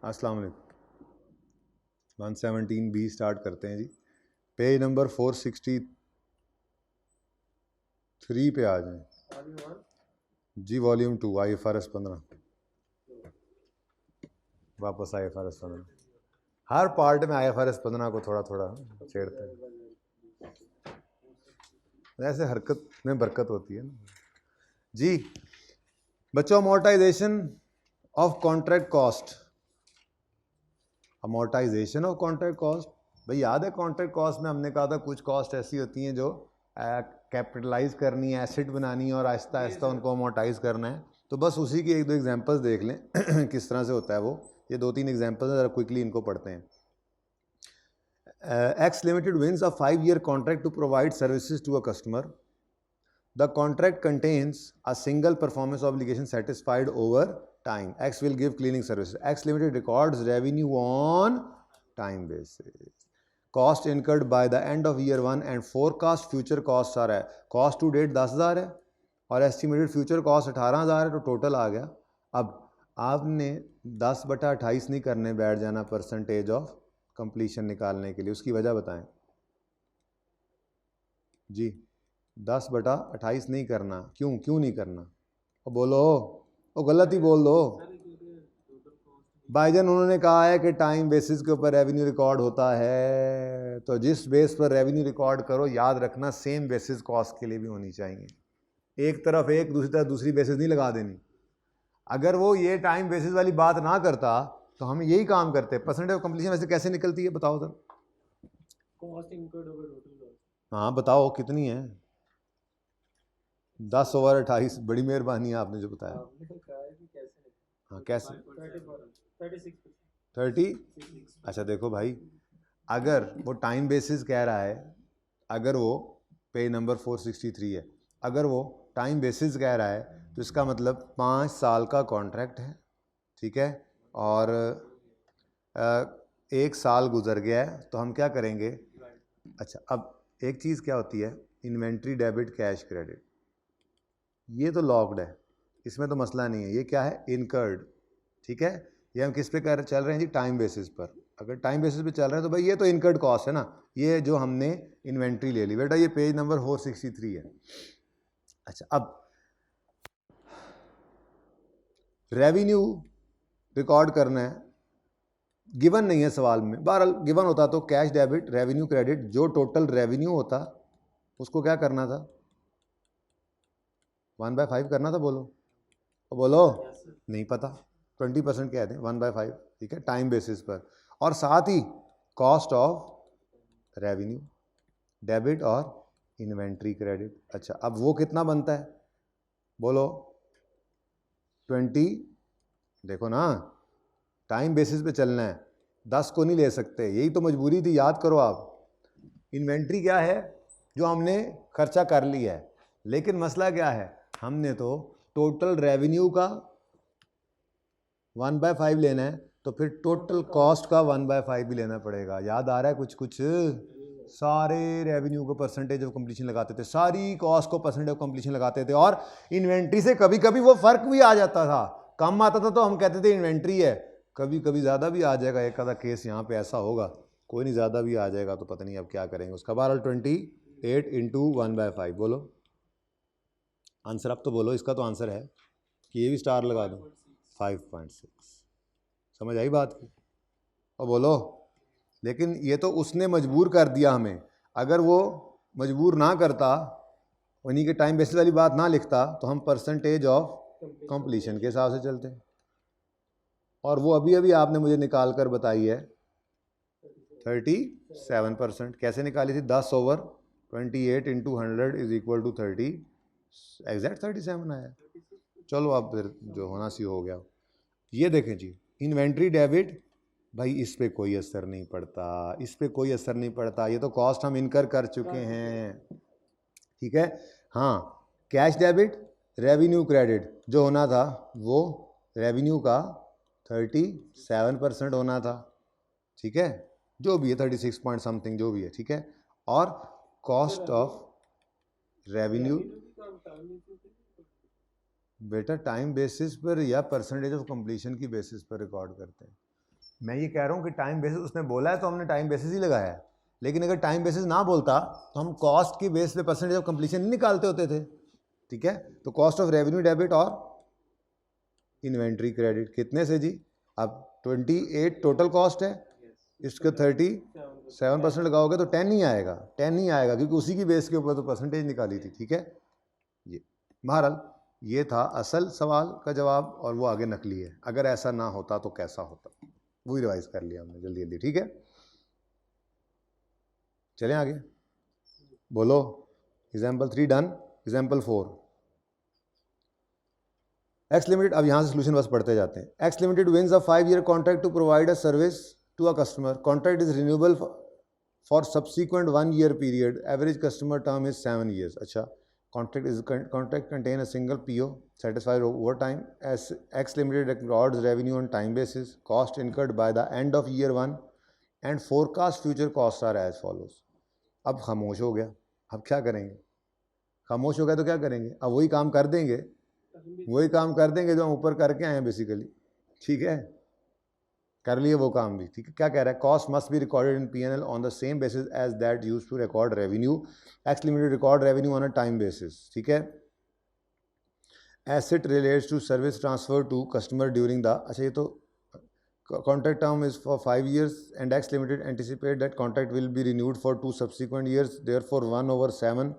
अस्सलाम वालेकुम। 117B start करते हैं जी। पेज नंबर 463 पे आ जाएं जी। Volume 2 IFRS 15। वापस IFRS 15। हर पार्ट में IFRS 15 को थोड़ा थोड़ा छेड़ते हैं, ऐसे हरकत में बरकत होती है ना जी। बच्चों, amortisation of contract cost. Amortisation of contract cost, भाई याद है कॉन्ट्रैक्ट कॉस्ट में हमने कहा था कुछ कॉस्ट ऐसी होती हैं जो कैपिटलाइज करनी है, एसेट बनानी है और आहिस्ता आहिस्ता उनको अमोर्टाइज करना है। तो बस उसी की एक दो एग्जांपल्स देख लें किस तरह से होता है वो। ये 2-3 एग्जांपल्स हैं, ज़रा क्विकली इनको पढ़ते हैं। X Limited wins a 5-year contract to provide services to a customer. The contract contains a single performance obligation satisfied over time. X will give cleaning services. X Limited records revenue on time basis. Cost incurred by the end of year 1 and forecast future costs are है। Cost to date 10,000 है और estimated future cost 18,000 है, तो total आ गया। अब आपने 10/28 नहीं करने बैठ जाना परसेंटेज ऑफ कंप्लीशन निकालने के लिए। उसकी वजह बताएं जी। 10/28 नहीं करना, क्यों नहीं करना? और बोलो, वो गलत ही बोल दो भाईजान। उन्होंने कहा है कि टाइम बेसिस के ऊपर रेवेन्यू रिकॉर्ड होता है, तो जिस बेस पर रेवेन्यू रिकॉर्ड करो याद रखना सेम बेसिस कॉस्ट के लिए भी होनी चाहिए। एक तरफ एक, दूसरी तरफ दूसरी बेसिस नहीं लगा देनी। अगर वो ये टाइम बेसिस वाली बात ना करता तो हम यही काम करते। परसेंटेज ऑफ कंप्लीशन वैसे कैसे निकलती है बताओ sir? Cost incurred over total cost. हाँ बताओ कितनी है? 10/28। बड़ी मेहरबानी है आपने जो बताया। हाँ कैसे? 30। अच्छा देखो भाई, अगर वो टाइम बेसिस कह रहा है, अगर वो पेज नंबर 463 है, अगर वो टाइम बेसिस कह रहा है तो इसका मतलब 5 साल का कॉन्ट्रैक्ट है, ठीक है। और 1 साल गुजर गया है तो हम क्या करेंगे? अच्छा, अब एक चीज़ क्या होती है, इन्वेंट्री डेबिट कैश क्रेडिट, ये तो लॉक्ड है, इसमें तो मसला नहीं है। ये क्या है? इनकर्ड, ठीक है। ये हम किस पे चल रहे हैं जी? टाइम बेसिस पर। अगर टाइम बेसिस पे चल रहे हैं तो भाई ये तो इनकर्ड कॉस्ट है ना, ये जो हमने इन्वेंट्री ले ली। बेटा ये पेज नंबर 463 है। अच्छा, अब रेवेन्यू रिकॉर्ड करना है, गिवन नहीं है सवाल में। बहरहाल गिवन होता तो कैश डेबिट रेवेन्यू क्रेडिट, जो टोटल रेवेन्यू होता उसको क्या करना था? 1/5 करना था। बोलो बोलो, नहीं पता, 20% कह दें, 1/5, ठीक है, टाइम बेसिस पर। और साथ ही कॉस्ट ऑफ रेवेन्यू डेबिट और इन्वेंट्री क्रेडिट। अच्छा, अब वो कितना बनता है? बोलो 20। देखो ना, टाइम बेसिस पे चलना है, 10 को नहीं ले सकते, यही तो मजबूरी थी, याद करो आप। इन्वेंट्री क्या है? जो हमने खर्चा कर लिया है, लेकिन मसला क्या है, हमने तो टोटल रेवेन्यू का 1/5 लेना है, तो फिर टोटल कॉस्ट का 1/5 भी लेना पड़ेगा। याद आ रहा है? कुछ सारे रेवेन्यू को परसेंटेज ऑफ कंप्लीशन लगाते थे, सारी कॉस्ट को परसेंटेज ऑफ कंप्लीशन लगाते थे, और इन्वेंट्री से कभी कभी वो फर्क भी आ जाता था। कम आता था तो हम कहते थे इन्वेंट्री है, कभी कभी ज़्यादा भी आ जाएगा। एक आधा केस यहाँ पे ऐसा होगा, कोई नहीं, ज़्यादा भी आ जाएगा तो पता नहीं अब क्या करेंगे उसका। बहरहाल 28 × 1/5। बोलो आंसर, अब तो बोलो, इसका तो आंसर है कि ये भी स्टार लगा दो, 5.6। समझ आई बात की? और बोलो, लेकिन ये तो उसने मजबूर कर दिया हमें। अगर वो मजबूर ना करता, उन्हीं के टाइम बेसिस वाली बात ना लिखता, तो हम परसेंटेज ऑफ कंप्लीशन के हिसाब से चलते। और वो अभी अभी आपने मुझे निकाल कर बताई है 37%। कैसे निकाली थी? 10/28 × 100 = 30, एग्जैक्ट 37 आया। चलो अब फिर जो होना सी हो गया। ये देखें जी, इन्वेंट्री डेबिट, भाई इस पे कोई असर नहीं पड़ता, इस पे कोई असर नहीं पड़ता, ये तो कॉस्ट हम इनकर कर चुके हैं, ठीक है। हाँ, कैश डेबिट रेवेन्यू क्रेडिट जो होना था वो रेवेन्यू का 37% होना था, ठीक है, जो भी है 36 पॉइंट समथिंग जो भी है, ठीक है। और कॉस्ट ऑफ रेवेन्यू बेटा टाइम बेसिस पर या परसेंटेज ऑफ कंप्लीशन की बेसिस पर रिकॉर्ड करते हैं। मैं ये कह रहा हूँ कि टाइम बेसिस उसने बोला है तो हमने टाइम बेसिस ही लगाया है, लेकिन अगर टाइम बेसिस ना बोलता तो हम कॉस्ट की बेस पे परसेंटेज ऑफ कंप्लीशन नहीं निकालते होते थे, ठीक है। तो कॉस्ट ऑफ रेवेन्यू डेबिट और इन्वेंट्री क्रेडिट कितने से जी, अब 28 टोटल कॉस्ट है, इसके 37% लगाओगे तो 10 नहीं आएगा, 10 नहीं आएगा क्योंकि उसी की बेस के ऊपर तो परसेंटेज निकाली थी, ठीक है। ये बहरहाल ये था असल सवाल का जवाब और वो आगे नकली है। अगर ऐसा ना होता तो कैसा होता, वही रिवाइज कर लिया हमने जल्दी जल्दी, ठीक है। चलें आगे, बोलो। Example 3 done. Example 4, X limited, अब यहाँ से सोल्यूशन बस पढ़ते जाते हैं। X limited wins a 5-year contract to provide a service to a customer, contract is renewable for subsequent 1-year period, average customer term is 7 years। अच्छा, contract contain a single PO satisfied over time, as X Limited records revenue on time basis, cost incurred by the end of year 1 and forecast future costs are as follows। अब खामोश हो गया, अब क्या करेंगे, खामोश हो गया तो क्या करेंगे, अब वही काम कर देंगे, वही काम कर देंगे जो हम ऊपर करके आए हैं बेसिकली, ठीक है, कर लिए वो काम भी, ठीक है। क्या कह रहा है, cost must be recorded in P&L on the same basis as that used to record revenue. X limited record revenue on a time basis, ठीक है। Asset relates to service transfer to customer during the, अच्छा ये तो contract term is for 5 years and X limited anticipate that contract will be renewed for 2 subsequent years, therefore 1/7।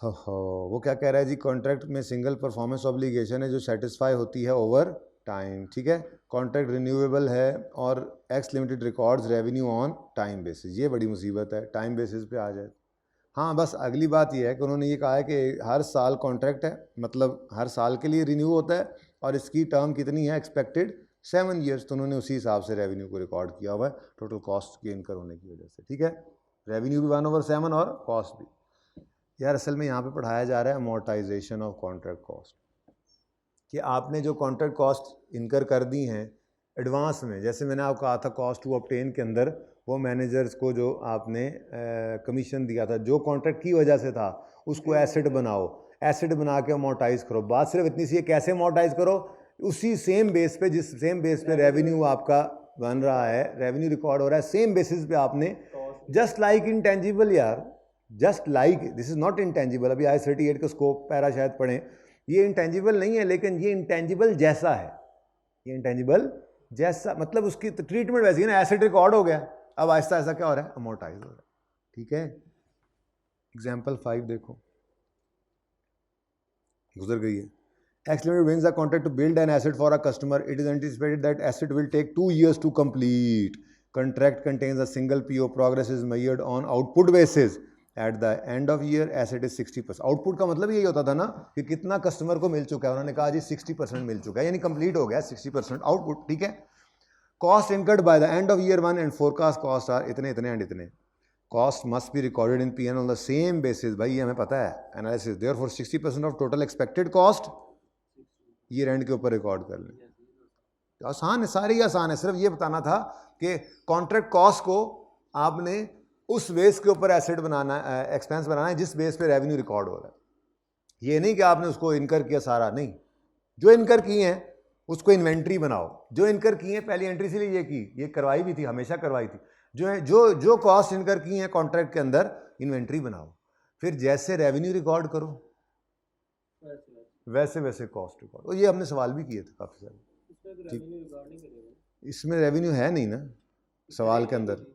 वो क्या कह रहा है जी, कॉन्ट्रैक्ट में सिंगल परफॉर्मेंस ऑब्लिगेशन है जो सेटिस्फाई होती है ओवर टाइम, ठीक है। कॉन्ट्रैक्ट रिन्यूएबल है और x limited records revenue on time basis. ये बड़ी मुसीबत है, टाइम बेसिस पे आ जाए। हाँ, बस अगली बात ये है कि उन्होंने ये कहा है कि हर साल कॉन्ट्रैक्ट है, मतलब हर साल के लिए रिन्यू होता है और इसकी टर्म कितनी है एक्सपेक्टेड 7 years, तो उन्होंने उसी हिसाब से रेवेन्यू को रिकॉर्ड किया हुआ है टोटल कॉस्ट के इनकर होने की वजह से, ठीक है। रेवेन्यू भी 1/7 और कॉस्ट भी। यार असल में यहाँ पे पढ़ाया जा रहा है अमोर्टाइजेशन ऑफ कॉन्ट्रैक्ट कॉस्ट, कि आपने जो कॉन्ट्रैक्ट कॉस्ट इनकर कर दी हैं एडवांस में, जैसे मैंने आपको कहा था कॉस्ट टू ऑब्टेन के अंदर वो मैनेजर्स को जो आपने कमीशन दिया था जो कॉन्ट्रैक्ट की वजह से था, उसको एसेट बनाओ, एसेट बना के अमोर्टाइज करो। बात सिर्फ इतनी सी है, कैसे अमोर्टाइज करो, उसी सेम बेस पे, जिस सेम बेस पे रेवेन्यू आपका बन रहा है, रेवेन्यू रिकॉर्ड हो रहा है, सेम बेसिस पे आपने, जस्ट लाइक इंटेंजिबल यार, just like, this is not intangible. अभी आई 38 का स्कोप पैरा शायद पढ़ें, ये इंटेंजिबल नहीं है लेकिन ये इंटेंजिबल जैसा है, ये इंटेंजिबल जैसा, मतलब उसकी ट्रीटमेंट वैसी है ना, एसेट रिकॉर्ड हो गया, अब आहिस्ता आहिस्ता क्या हो रहा है, अमोर्टाइज हो रहा है, ठीक है। एग्जाम्पल 5 देखो, गुजर गई है। X Limited wins a contract to build an asset for a customer. It is anticipated that asset will take 2 years to complete. Contract contains a single PO. Progress is measured on output basis. At the end of year, asset is 60%. Output का मतलब यही होता था ना कि कितना customer को मिल चुका है, उन्होंने कहा जी 60% मिल चुका है, यानी कंप्लीट हो गया 60% आउटपुट, ठीक है। Cost incurred by the end of year 1 and forecast cost are इतने इतने एंड इतने। Cost must be recorded in P&L on the same basis, भाई ये हमें पता है, analysis, therefore 60% of total expected cost year end के ऊपर रिकॉर्ड कर लें। आसान है, सारी आसान है, सिर्फ ये बताना था कि कॉन्ट्रैक्ट कॉस्ट को आपने उस बेस के ऊपर एसेट बनाना, एक्सपेंस बनाना है जिस बेस पे रेवेन्यू रिकॉर्ड हो रहा है। ये नहीं कि आपने उसको इनकर किया सारा, नहीं, जो इनकर किए हैं उसको इन्वेंट्री बनाओ, जो इनकर किए हैं पहली एंट्री से लिए ये की, ये करवाई भी थी, हमेशा करवाई थी, जो है जो कॉस्ट इनकर की हैं कॉन्ट्रैक्ट के अंदर इन्वेंट्री बनाओ, फिर जैसे रेवेन्यू रिकॉर्ड करो वैसे वैसे कॉस्ट रिकॉर्ड। और ये हमने सवाल भी किए थे काफ़ी सारे, ठीक। इसमें रेवेन्यू है नहीं ना सवाल के अंदर,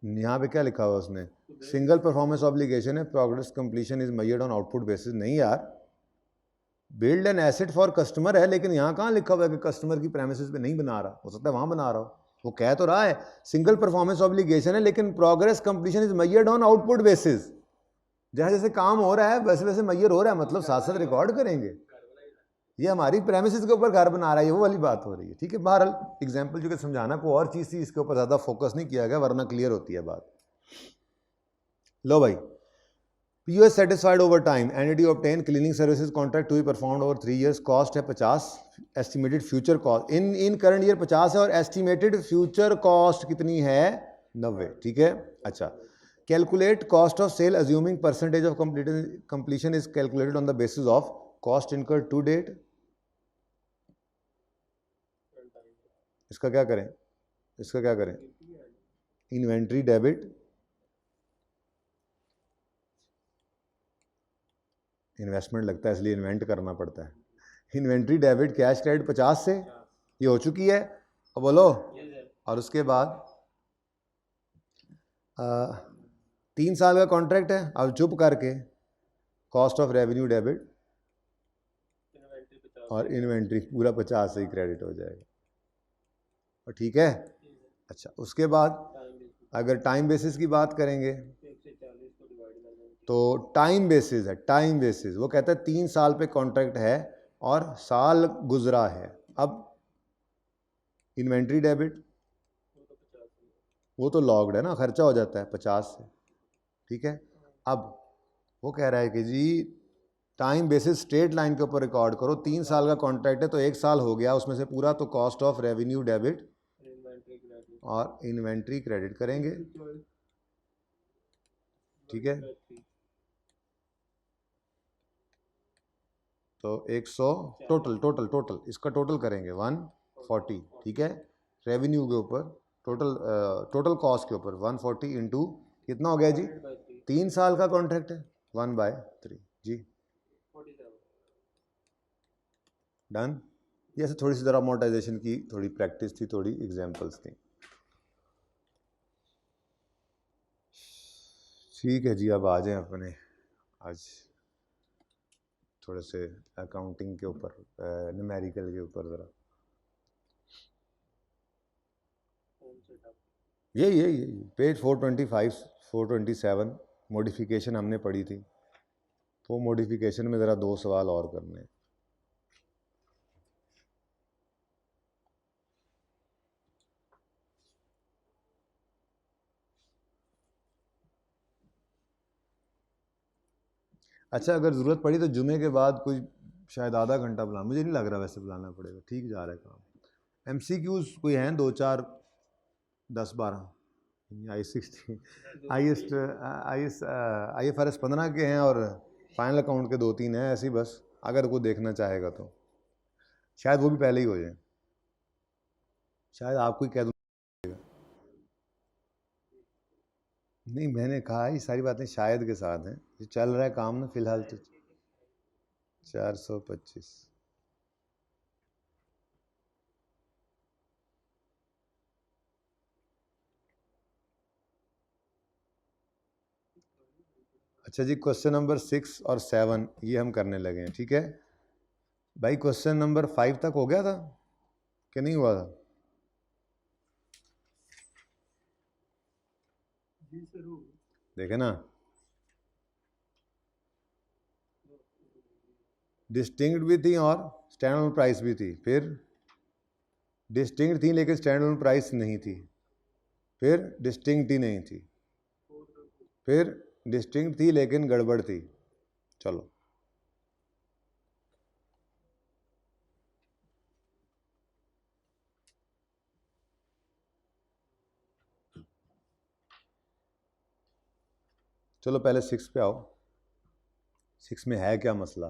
यहाँ पे क्या लिखा हुआ उसने, सिंगल परफॉर्मेंस ऑब्लिगेशन है, progress completion is measured on output basis. नहीं यार, build an asset for customer है, लेकिन यहाँ कहाँ लिखा हुआ है कि कस्टमर की प्रेमिसेस पे नहीं बना रहा, हो सकता है वहाँ बना रहा हो, वो कह तो रहा है सिंगल परफॉर्मेंस ऑब्लिगेशन है लेकिन progress completion is measured on output basis. जैसे जैसे काम हो रहा है वैसे वैसे मैयर हो रहा है, मतलब साथ साथ रिकॉर्ड करेंगे, ये हमारी प्रेमिसेस के ऊपर घर बना रहा है, ये वो वाली बात हो रही है, ठीक है। बहरहाल एग्जाम्पल जो कि समझाना को और चीज़ थी, इसके ऊपर ज़्यादा फोकस नहीं किया गया वरना क्लियर होती है बात। लो भाई, PO satisfied over time, entity obtain cleaning services contract to be performed over 3 years, cost है 50, estimated future cost in current year 50 है और एस्टिमेटेड फ्यूचर कॉस्ट कितनी है 90, ठीक है। अच्छा, calculate cost of sale assuming percentage of completion is calculated on the basis of cost incur to date, इसका क्या करें, इसका क्या करें, इन्वेंट्री डेबिट, इन्वेस्टमेंट लगता है इसलिए इन्वेंट करना पड़ता है, इन्वेंट्री डेबिट कैश क्रेडिट 50 से, ये हो चुकी है, अब बोलो। और उसके बाद 3 साल का कॉन्ट्रैक्ट है, अब चुप करके कॉस्ट ऑफ रेवेन्यू डेबिट और इन्वेंट्री पूरा 50 से ही क्रेडिट हो जाएगा, और ठीक है। अच्छा, उसके बाद अगर टाइम बेसिस की बात करेंगे तो टाइम बेसिस है, टाइम बेसिस वो कहता है 3 साल पे कॉन्ट्रैक्ट है और साल गुजरा है। अब इन्वेंट्री डेबिट वो तो लॉग्ड है ना, खर्चा हो जाता है 50 से, ठीक है। अब वो कह रहा है कि जी टाइम बेसिस स्ट्रेट लाइन के ऊपर रिकॉर्ड करो, 3 साल का कॉन्ट्रैक्ट है तो 1 साल हो गया उसमें से पूरा, तो कॉस्ट ऑफ रेवेन्यू डेबिट और इन्वेंट्री क्रेडिट करेंगे, ठीक है। तो 100 टोटल इसका टोटल करेंगे 140, ठीक है। रेवेन्यू के ऊपर टोटल कॉस्ट के ऊपर 140 इंटू कितना हो गया जी, 3 साल का कॉन्ट्रैक्ट है 1/3 जी, डन। ये थोड़ी सी ज़रा अमोर्टाइजेशन की थोड़ी प्रैक्टिस थी, थोड़ी एग्जांपल्स थी, ठीक है जी। अब आ जाएं अपने आज थोड़े से अकाउंटिंग के ऊपर, न्यूमेरिकल के ऊपर ज़रा, यही पेज 425 427 मॉडिफिकेशन हमने पढ़ी थी, वो मॉडिफिकेशन में ज़रा 2 सवाल और करने हैं। अच्छा, अगर ज़रूरत पड़ी तो जुमे के बाद कोई शायद आधा घंटा बुला, मुझे नहीं लग रहा वैसे बुलाना पड़ेगा, ठीक जा रहा है काम। MCQs कोई हैं 2-4 10-12 I-60 IFRS 15 के हैं और फाइनल अकाउंट के 2-3 हैं, ऐसी बस अगर कोई देखना चाहेगा तो शायद वो भी पहले ही हो जाए, शायद आपको ही कह दूँ। नहीं, मैंने कहा ये सारी बातें शायद के साथ हैं, ये चल रहा है काम ना फिलहाल तो 425। अच्छा जी, क्वेश्चन नंबर 6 और 7 ये हम करने लगे हैं, ठीक है भाई। क्वेश्चन नंबर 5 तक हो गया था कि नहीं हुआ था? देखे ना, डिस्टिंक्ट भी थी और स्टैंड ऑन प्राइस भी थी, फिर डिस्टिंक्ट थी लेकिन स्टैंड ऑन प्राइस नहीं थी, फिर डिस्टिंक्ट ही नहीं थी, फिर डिस्टिंक्ट थी लेकिन गड़बड़ थी। चलो चलो पहले 6 पे आओ, 6 में है क्या मसला?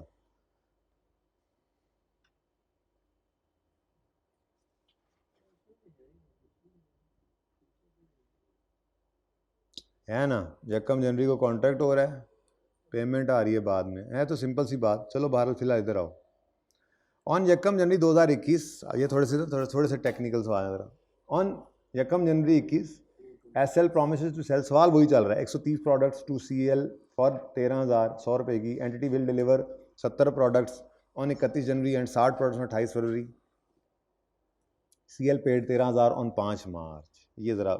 है ना, यकम जनवरी को कॉन्ट्रैक्ट हो रहा है, पेमेंट आ रही है बाद में, है तो सिंपल सी बात। चलो बहरहाल फिलहाल इधर आओ। ऑन यकम जनवरी 2021, ये थोड़े से टेक्निकल सवाल है ज़रा। ऑन यकम जनवरी 21 SL प्रोमिसेस टू सेल, सवाल वही चल रहा है, 130 प्रोडक्ट्स टू CL फॉर 13,100 रुपये की, entity will deliver 70 products on 31 January and 60 products on 28 February, CL paid 13,000 on 5 मार्च। ये ज़रा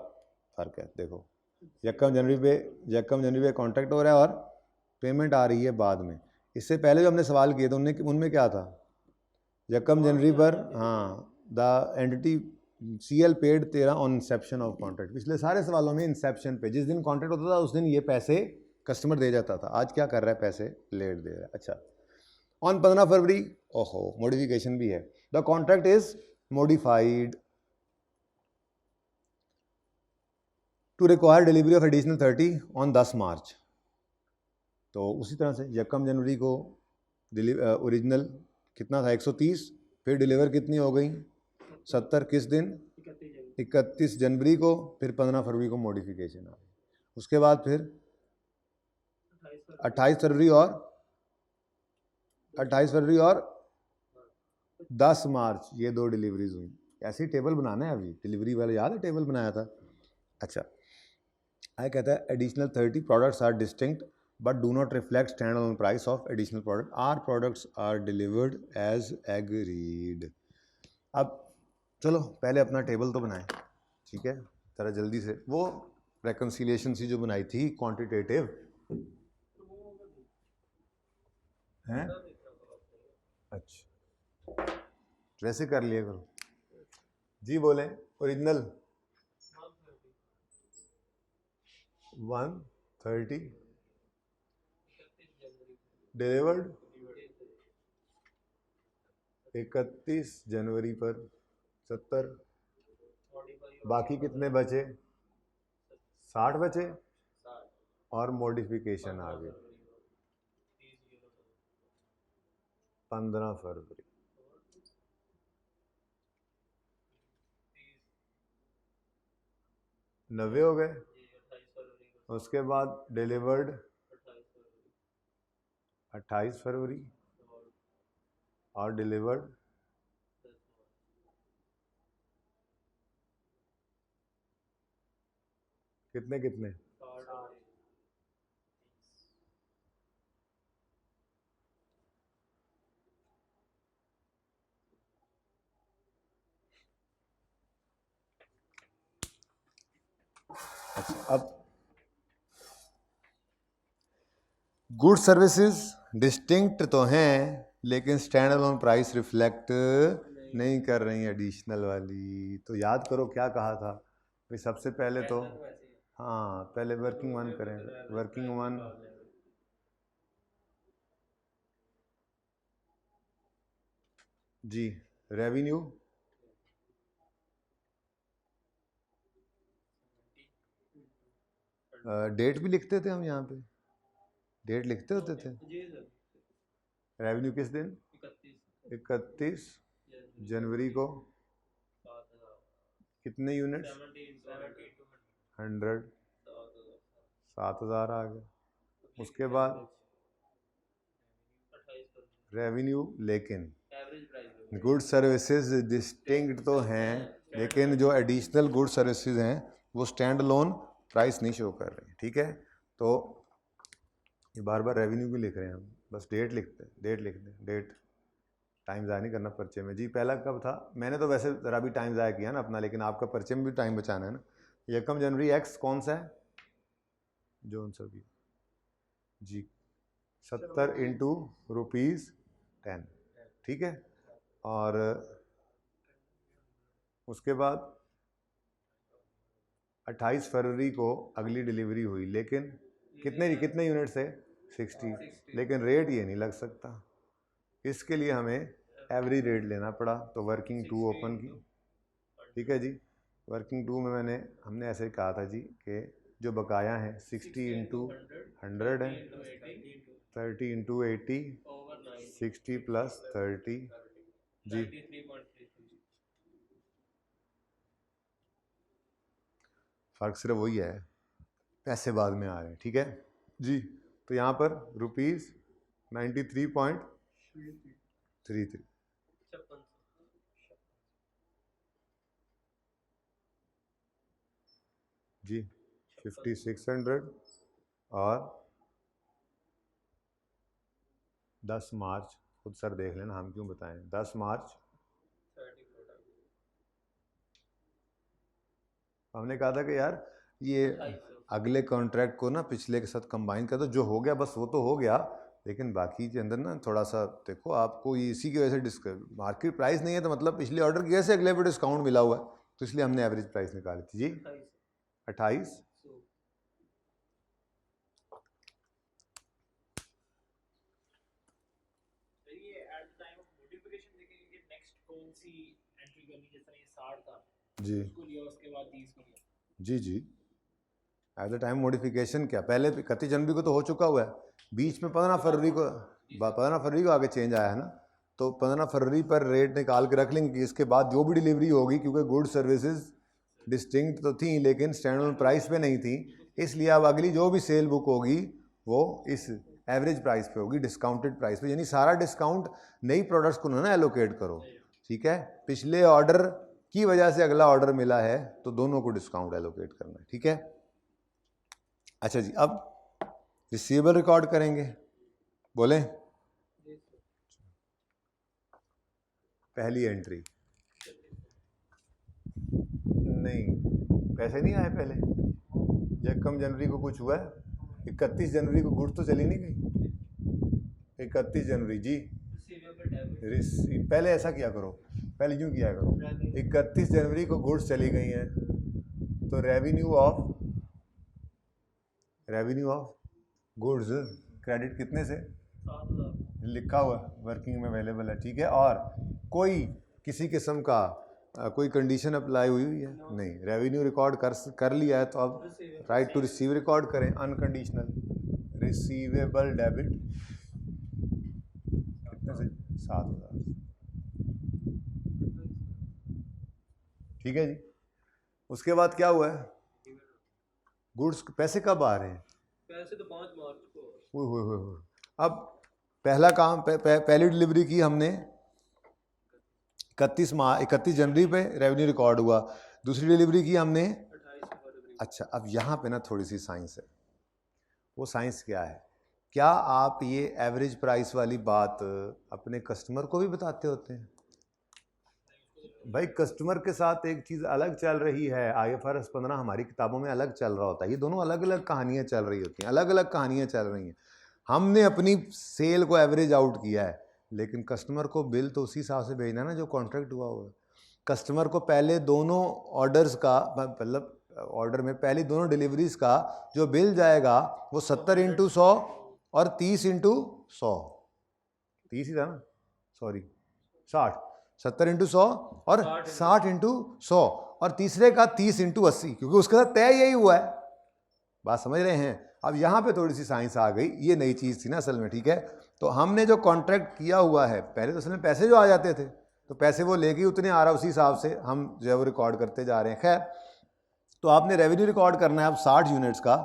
फ़र्क है, देखो यकम जनवरी पे कॉन्ट्रैक्ट हो रहा है और पेमेंट आ रही है बाद में। इससे पहले जो हमने सवाल किए थे उनमें क्या था, यकम जनवरी पर, हाँ, the entity CL paid 13 on Inception of contract. पिछले सारे सवालों में इंसेप्शन पे, जिस दिन कॉन्ट्रैक्ट होता था उस दिन ये पैसे कस्टमर दे जाता था, आज क्या कर रहा है, पैसे लेट दे रहा है। अच्छा, ऑन 15 फरवरी, ओहो मॉडिफिकेशन भी है, the contract is modified to require delivery of additional 30 on 10 March. तो उसी तरह से यकम जनवरी को ओरिजिनल कितना था 130, फिर डिलीवर कितनी हो गई 70, किस दिन 31 जनवरी को, फिर 15 फरवरी को मॉडिफिकेशन आ गई। उसके बाद फिर 28 फरवरी और 10 मार्च, ये 2 डिलीवरीज हुई। ऐसे ही टेबल बनाना है अभी, डिलीवरी वाला याद है टेबल बनाया था। अच्छा, आगे कहता है additional 30 products are distinct but do not reflect standalone price of additional product, are products are delivered as agreed. अब चलो पहले अपना टेबल तो बनाएं, ठीक है, जरा जल्दी से। वो रेकन्सिलिएशन सी जो बनाई थी क्वांटिटेटिव हैं, अच्छा वैसे कर लिया करो जी। बोले ओरिजिनल 130, डिलीवर्ड 31 जनवरी पर 70, बाकी कितने बचे 60 बचे और मॉडिफिकेशन आ गई 15 फरवरी। नब्बे हो गए। उसके बाद डिलीवर्ड 28 फरवरी और डिलीवर्ड कितने कितने अच्छा, अब गुड सर्विसेज डिस्टिंक्ट तो हैं लेकिन स्टैंड अलोन प्राइस रिफ्लेक्ट नहीं कर रही एडिशनल वाली। तो याद करो क्या कहा था भाई, सबसे पहले तो हाँ पहले वर्किंग वन करें। वर्किंग वन जी, रेवेन्यू डेट भी लिखते थे हम यहाँ पे, डेट लिखते होते थे। रेवेन्यू किस दिन 31 जनवरी को, कितने यूनिट्स 100, 7000 आ गए। उसके बाद रेवेन्यू, लेकिन गुड सर्विसेज डिस्टिंक्ट तो हैं लेकिन जो एडिशनल गुड सर्विसेज हैं वो स्टैंड अलोन प्राइस नहीं शो कर रहे हैं, ठीक है। तो ये बार बार रेवेन्यू भी लिख रहे हैं हम, बस डेट लिखते हैं, डेट लिख दें, डेट टाइम ज़ाया नहीं करना पर्चे में जी। पहला कब था, मैंने तो वैसे ज़रा भी टाइम ज़ाया किया ना अपना, लेकिन आपका पर्चे में भी टाइम बचाना है ना। 1 जनवरी एक्स कौन सा है जो सभी जी 70 इंटू ₹10, ठीक है। और उसके बाद 28 फरवरी को अगली डिलीवरी हुई, लेकिन कितने यूनिट से 60, लेकिन रेट ये नहीं लग सकता, इसके लिए हमें एवरी रेट लेना पड़ा। तो वर्किंग 2 ओपन की, ठीक है जी। वर्किंग 2 में हमने ऐसे कहा था जी कि जो बकाया है 60 इंटू 100 है, 30 इंटू 80, 60 प्लस 30 जी। फ़र्क सिर्फ वही है, पैसे बाद में आ रहे हैं, ठीक है जी। तो यहाँ पर ₹93.33 जी, 5600 और 10 मार्च, खुद सर देख लेना, हम क्यों बताएं। 10 मार्च हमने कहा था कि यार ये अगले कॉन्ट्रैक्ट को ना पिछले के साथ कंबाइन कर दो, जो हो गया बस वो तो हो गया, लेकिन बाकी के अंदर ना थोड़ा सा देखो, आपको ये इसी की वजह से मार्केट प्राइस नहीं है तो मतलब पिछले ऑर्डर की वजह से अगले पे डिस्काउंट मिला हुआ है, तो इसलिए हमने एवरेज प्राइस निकाली थी जी 28। जी जी जी, एट द टाइम मॉडिफिकेशन क्या, पहले 31 जनवरी को तो हो चुका हुआ है, बीच में 15 फरवरी को 15 फरवरी को आगे चेंज आया है ना, तो 15 फरवरी पर रेट निकाल के रख लेंगे कि इसके बाद जो भी डिलीवरी होगी, क्योंकि गुड सर्विसेज डिस्टिंक्ट तो थी लेकिन स्टैंडर्ड प्राइस पे नहीं थी, इसलिए अब अगली जो भी सेल बुक होगी वो इस एवरेज प्राइस पे होगी, डिस्काउंटेड प्राइस पे, यानी सारा डिस्काउंट नई प्रोडक्ट्स को ना एलोकेट करो, ठीक है। पिछले ऑर्डर की वजह से अगला ऑर्डर मिला है तो दोनों को डिस्काउंट एलोकेट करना है, ठीक है। अच्छा जी, अब रिसीवेबल रिकॉर्ड करेंगे, बोलें। पहली एंट्री नहीं, पैसे नहीं आए पहले, यकम जनवरी को कुछ हुआ है, 31 जनवरी को गुड्स तो चली नहीं गई, 31 जनवरी जी पहले ऐसा किया करो, पहले यूँ किया करो, 31 जनवरी को गुड्स चली गई हैं तो रेवेन्यू ऑफ गुड्स क्रेडिट कितने से लिखा हुआ वर्किंग में अवेलेबल है, ठीक है। और कोई किसी किस्म का कोई कंडीशन अप्लाई हुई है नहीं, रेवेन्यू रिकॉर्ड कर लिया है तो अब राइट टू रिसीव रिकॉर्ड करें, अनकंडीशनल रिसीवेबल डेबिट कितने से 7,000, ठीक है जी। उसके बाद क्या हुआ है, गुड्स पैसे कब आ रहे हैं, पैसे तो 5 मार्च को। हुए अब पहला काम पहली डिलीवरी की हमने 31 जनवरी पे रेवेन्यू रिकॉर्ड हुआ, दूसरी डिलीवरी की हमने 28 फरवरी। अच्छा, अब यहाँ पे ना थोड़ी सी साइंस है, वो साइंस क्या है, क्या आप ये एवरेज प्राइस वाली बात अपने कस्टमर को भी बताते होते हैं? भाई कस्टमर के साथ एक चीज़ अलग चल रही है, IFRS 15 हमारी किताबों में अलग चल रहा होता है, ये दोनों अलग अलग कहानियाँ चल रही होती हैं, अलग अलग कहानियाँ चल रही हैं। हमने अपनी सेल को एवरेज आउट किया है, लेकिन कस्टमर को बिल तो उसी हिसाब से भेजना है ना जो कॉन्ट्रैक्ट हुआ हुआ है। कस्टमर को पहले दोनों ऑर्डर्स का मतलब ऑर्डर में पहली दोनों डिलीवरीज का जो बिल जाएगा वो 70x100 और 30x100, 30 ही था ना, सॉरी 60, 70x100 और 60x100 और तीसरे का 30x80, क्योंकि उसके साथ तय यही हुआ है, बात समझ रहे हैं। अब यहाँ पे थोड़ी सी साइंस आ गई, ये नई चीज़ थी ना असल में, ठीक है। तो हमने जो कॉन्ट्रैक्ट किया हुआ है, पहले तो असल में पैसे जो आ जाते थे तो पैसे वो लेके उतने आ रहा, उसी हिसाब से हम जो है वो रिकॉर्ड करते जा रहे हैं। खैर, तो आपने रेवेन्यू रिकॉर्ड करना है अब 60 यूनिट्स का,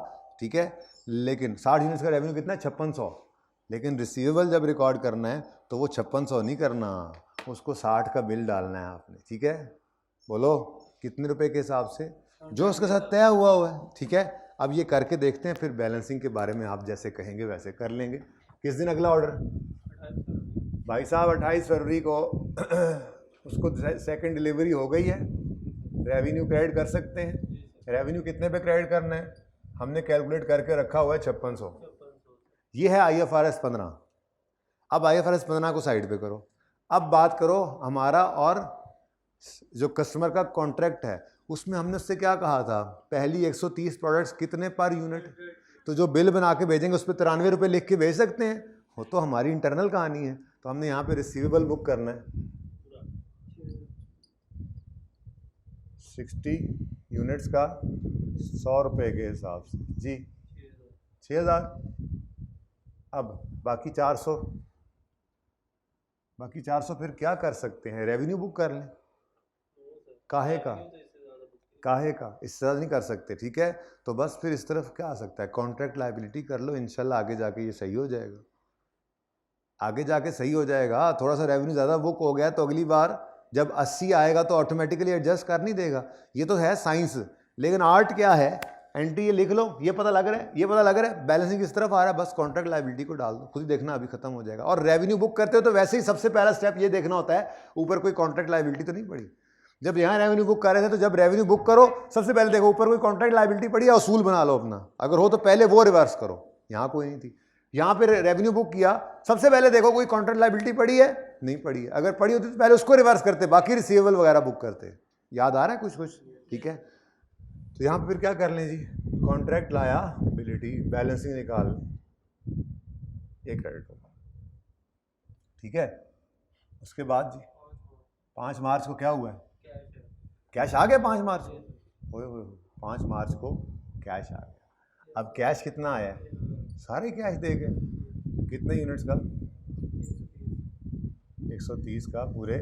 ठीक है, लेकिन 60 यूनिट्स का रेवेन्यू कितना है, 5600, लेकिन रिसीवेबल जब रिकॉर्ड करना है तो वो 5600 नहीं करना, उसको 60 का बिल डालना है आपने, ठीक है। बोलो कितने रुपए के हिसाब से, जो उसके साथ तय हुआ है, ठीक है। अब ये करके देखते हैं, फिर बैलेंसिंग के बारे में आप जैसे कहेंगे वैसे कर लेंगे। किस दिन अगला ऑर्डर, भाई साहब 28 फरवरी को उसको सेकंड डिलीवरी हो गई है, रेवेन्यू क्रेडिट कर सकते हैं। रेवेन्यू कितने पे क्रेडिट करना है, हमने कैलकुलेट करके रखा हुआ है 5600, ये है IFRS 15। अब IFRS 15 को साइड पे करो, अब बात करो हमारा और जो कस्टमर का कॉन्ट्रैक्ट है, उसमें हमने उससे क्या कहा था, पहली 130 प्रोडक्ट्स कितने पर यूनिट, तो जो बिल बना के भेजेंगे उस पर 93 रुपये लिख के भेज सकते हैं, वो तो हमारी इंटरनल कहानी है। तो हमने यहाँ पे रिसीवेबल बुक करना है 60 यूनिट्स का 100 रुपये के हिसाब से जी 6000। अब बाकी 400 फिर क्या कर सकते हैं, रेवेन्यू बुक कर लें, काहे का इससे ज़्यादा नहीं कर सकते, ठीक है। तो बस फिर इस तरफ क्या आ सकता है, कॉन्ट्रैक्ट लायबिलिटी कर लो, इंशाल्लाह आगे जाके ये सही हो जाएगा, आगे जाके सही हो जाएगा। थोड़ा सा रेवेन्यू ज़्यादा बुक हो गया तो अगली बार जब 80 आएगा तो ऑटोमेटिकली एडजस्ट कर नहीं देगा, ये तो है साइंस। लेकिन आर्ट क्या है, एंट्री ये लिख लो, ये पता लग रहा है बैलेंसिंग किस तरफ आ रहा है, बस कॉन्ट्रैक्ट लायबिलिटी को डाल दो, खुद ही देखना अभी खत्म हो जाएगा। और रेवेन्यू बुक करते हो तो वैसे ही सबसे पहला स्टेप ये देखना होता है ऊपर कोई कॉन्ट्रैक्ट लायबिलिटी तो नहीं पड़ी। जब यहाँ रेवेन्यू बुक कर रहे थे तो जब रेवेन्यू बुक करो सबसे पहले देखो ऊपर कोई कॉन्ट्रैक्ट लायबिलिटी पड़ी है, असूल बना लो अपना, अगर हो तो पहले वो रिवर्स करो। यहाँ कोई नहीं थी, यहाँ पे रेवेन्यू बुक किया, सबसे पहले देखो कोई कॉन्ट्रैक्ट लायबिलिटी पड़ी है, नहीं पड़ी है, अगर पड़ी होती तो पहले उसको रिवर्स करते, बाकी रिसीवेबल वगैरह बुक करते। याद आ रहा है कुछ, ठीक है। तो यहाँ पे फिर क्या कर लें जी, कॉन्ट्रैक्ट लायबिलिटी बैलेंसिंग निकाल, ये क्रेडिट होगा, ठीक है। उसके बाद जी 5 मार्च को क्या हुआ है, कैश आ गया 5 मार्च को, 5 मार्च को कैश आ गया। अब कैश कितना आया है, सारे कैश दे गए, कितने यूनिट्स का 130 का पूरे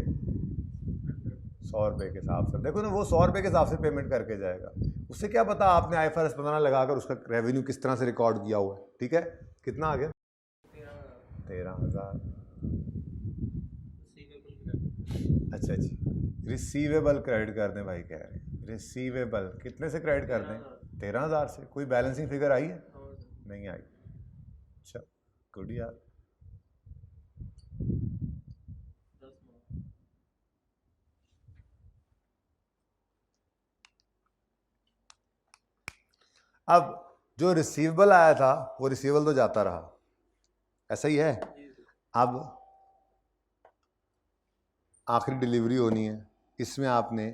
100 रुपये के हिसाब से। देखो ना, वो 100 रुपये के हिसाब से पेमेंट करके जाएगा। उससे क्या पता आपने IFRS 15 लगाकर उसका रेवेन्यू किस तरह से रिकॉर्ड किया हुआ है। ठीक है, कितना आ गया? 13,000। अच्छा जी, रिसीवेबल क्रेडिट कर दें भाई, कह रहे हैं रिसीवेबल कितने से क्रेडिट कर दें? 13,000 से। कोई बैलेंसिंग फिगर आई है? नहीं आई। अच्छा गुड यार। अब जो रिसीवेबल आया था वो रिसीवेबल तो जाता रहा, ऐसा ही है। अब आखिरी डिलीवरी होनी है, इसमें आपने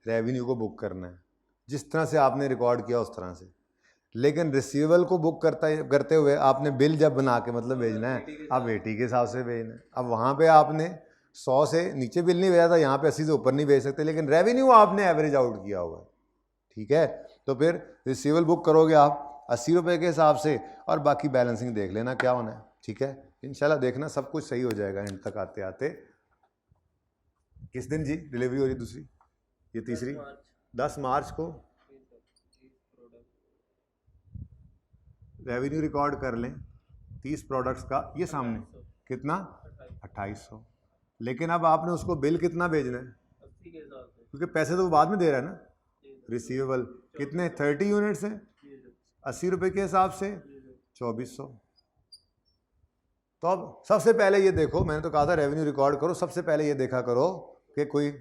रेवेन्यू को बुक करना है जिस तरह से आपने रिकॉर्ड किया उस तरह से। लेकिन रिसीवेबल को बुक करते हुए आपने बिल जब बना के मतलब भेजना है, अब वेटी के हिसाब से भेजना है। अब वहाँ पे आपने 100 से नीचे बिल नहीं भेजा था, यहाँ पे 80 से ऊपर नहीं भेज सकते, लेकिन रेवेन्यू आपने एवरेज आउट किया हुआ है। ठीक है, तो फिर रिसीवेबल बुक करोगे आप 80 रुपये के हिसाब से, और बाकी बैलेंसिंग देख लेना क्या होना है। ठीक है, इंशाल्लाह देखना सब कुछ सही हो जाएगा एंड तक आते आते। किस दिन जी डिलीवरी हो रही दूसरी? ये तीसरी 10 मार्च को रेवेन्यू रिकॉर्ड कर लें 30 प्रोडक्ट्स का। ये सामने कितना? 2800। लेकिन अब आपने उसको बिल कितना भेजना है? क्योंकि पैसे तो वो बाद में दे रहा है ना। रिसीवेबल कितने? 30 यूनिट्स हैं, 80 रुपये के हिसाब से 2400। तो अब सबसे पहले ये देखो, मैंने तो कहा था रेवेन्यू रिकॉर्ड करो, सबसे पहले ये देखा करो कि कोई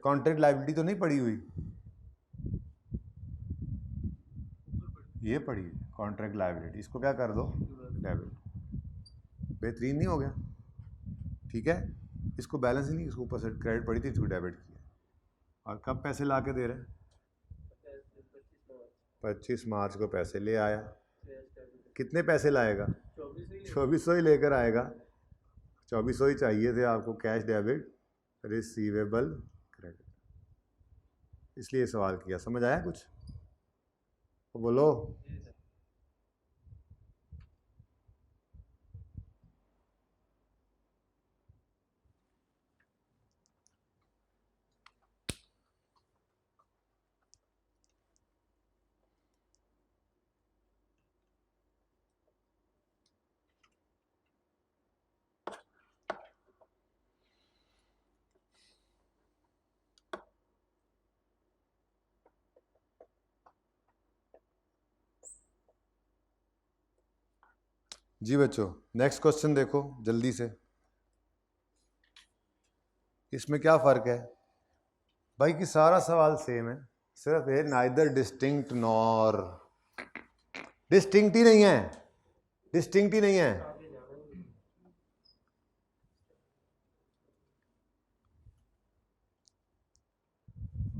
कॉन्ट्रैक्ट लायबिलिटी तो नहीं पड़ी हुई। ये पड़ी है कॉन्ट्रैक्ट लायबिलिटी, इसको क्या कर दो? डेबिट। बेहतरीन नहीं हो गया? ठीक है, इसको बैलेंस ही नहीं, इसको ऊपर से क्रेडिट पड़ी थी, इसको डेबिट किया। और कब पैसे ला के दे रहे हैं? 25 मार्च को पैसे ले आया। कितने पैसे लाएगा? 2400 ही लेकर आएगा। 2400 ही चाहिए थे आपको कैश डेबिट रिसीवेबल क्रेडिट, इसलिए सवाल किया। समझ आया कुछ? तो बोलो। जी बच्चों, नेक्स्ट क्वेश्चन देखो जल्दी से। इसमें क्या फ़र्क है भाई कि सारा सवाल सेम है, सिर्फ ये नाइदर डिस्टिंक्ट नॉर, डिस्टिंक्ट ही नहीं है, डिस्टिंक्ट ही नहीं है।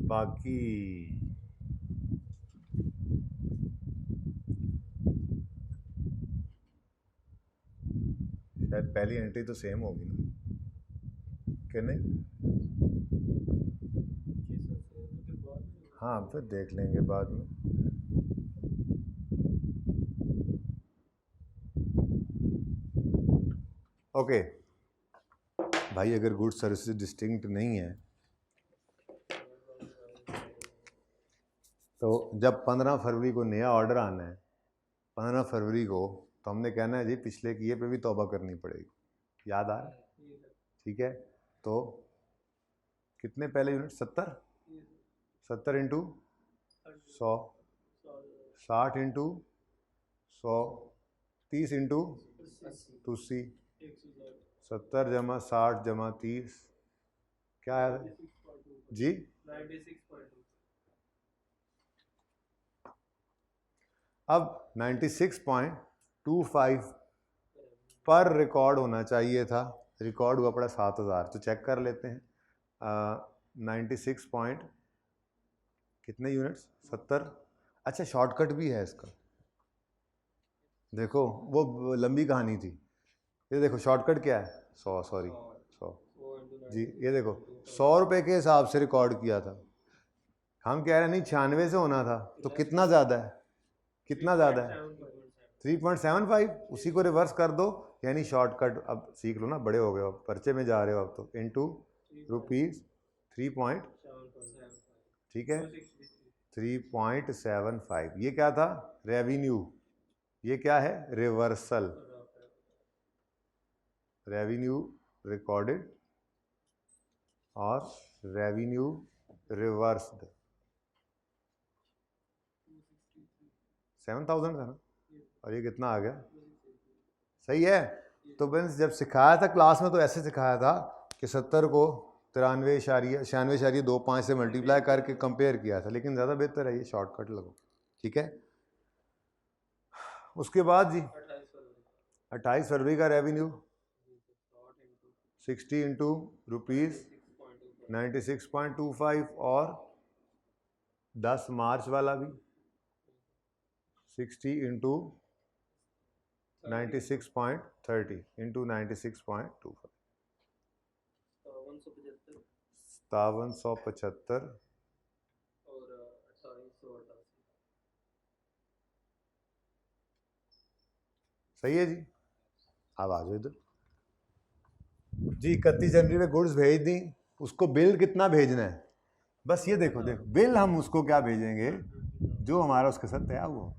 बाकी शायद पहली एंट्री तो सेम होगी ना, कि नहीं? हाँ फिर देख लेंगे बाद में। ओके भाई, अगर गुड सर्विसेज डिस्टिंक्ट नहीं है तो जब 15 फरवरी को नया ऑर्डर आना है, 15 फरवरी को, तो हमने कहना है जी पिछले किए पे भी तौबा करनी पड़ेगी। याद आ रहा है? ठीक है, तो कितने पहले यूनिट? 70 इंटू 100, 60 इंटू 100, 30 इंटू 280, 70 जमा 60 जमा 30 क्या आया जी? 96.25। अब 96.25 पर रिकॉर्ड होना चाहिए था, रिकॉर्ड हुआ पड़ा 7000। तो चेक कर लेते हैं। 96 पॉइंट कितने यूनिट्स? 70। अच्छा शॉर्टकट भी है इसका, देखो वो लंबी कहानी थी। ये देखो शॉर्टकट क्या है? 100 जी। ये देखो 100 रुपये के हिसाब से रिकॉर्ड किया था, हम कह रहे हैं नहीं 96 से होना था, तो कितना ज़्यादा है? कितना ज़्यादा है? 3.75। उसी को रिवर्स कर दो, यानी शॉर्टकट अब सीख लो ना, बड़े हो गए हो, अब पर्चे में जा रहे हो अब तो, इनटू रुपीज़ 3 ठीक है 3.75। ये क्या था? रेवेन्यू। ये क्या है? रिवर्सल। रेवेन्यू रिकॉर्डेड और रेवेन्यू रिवर्स्ड। 7,000 था ना, और ये कितना आ गया? सही है। तो बस जब सिखाया था क्लास में तो ऐसे सिखाया था कि 70 को 93.9625 से मल्टीप्लाई करके कंपेयर किया था, लेकिन ज़्यादा बेहतर है ये शॉर्टकट लगो, ठीक है। उसके बाद जी 28 फरवरी का रेवेन्यू 60 इंटू रुपीज़ 96.25 और 10 मार्च वाला भी 60 इंटू 96.30 इंटू 96.25 5775 और 2888 सही है जी। अब आ जाओ इधर जी। 31 जनवरी में गुड्स भेज दी, उसको बिल कितना भेजना है? बस ये देखो बिल हम उसको क्या भेजेंगे जो हमारा उसके साथ तय हुआ,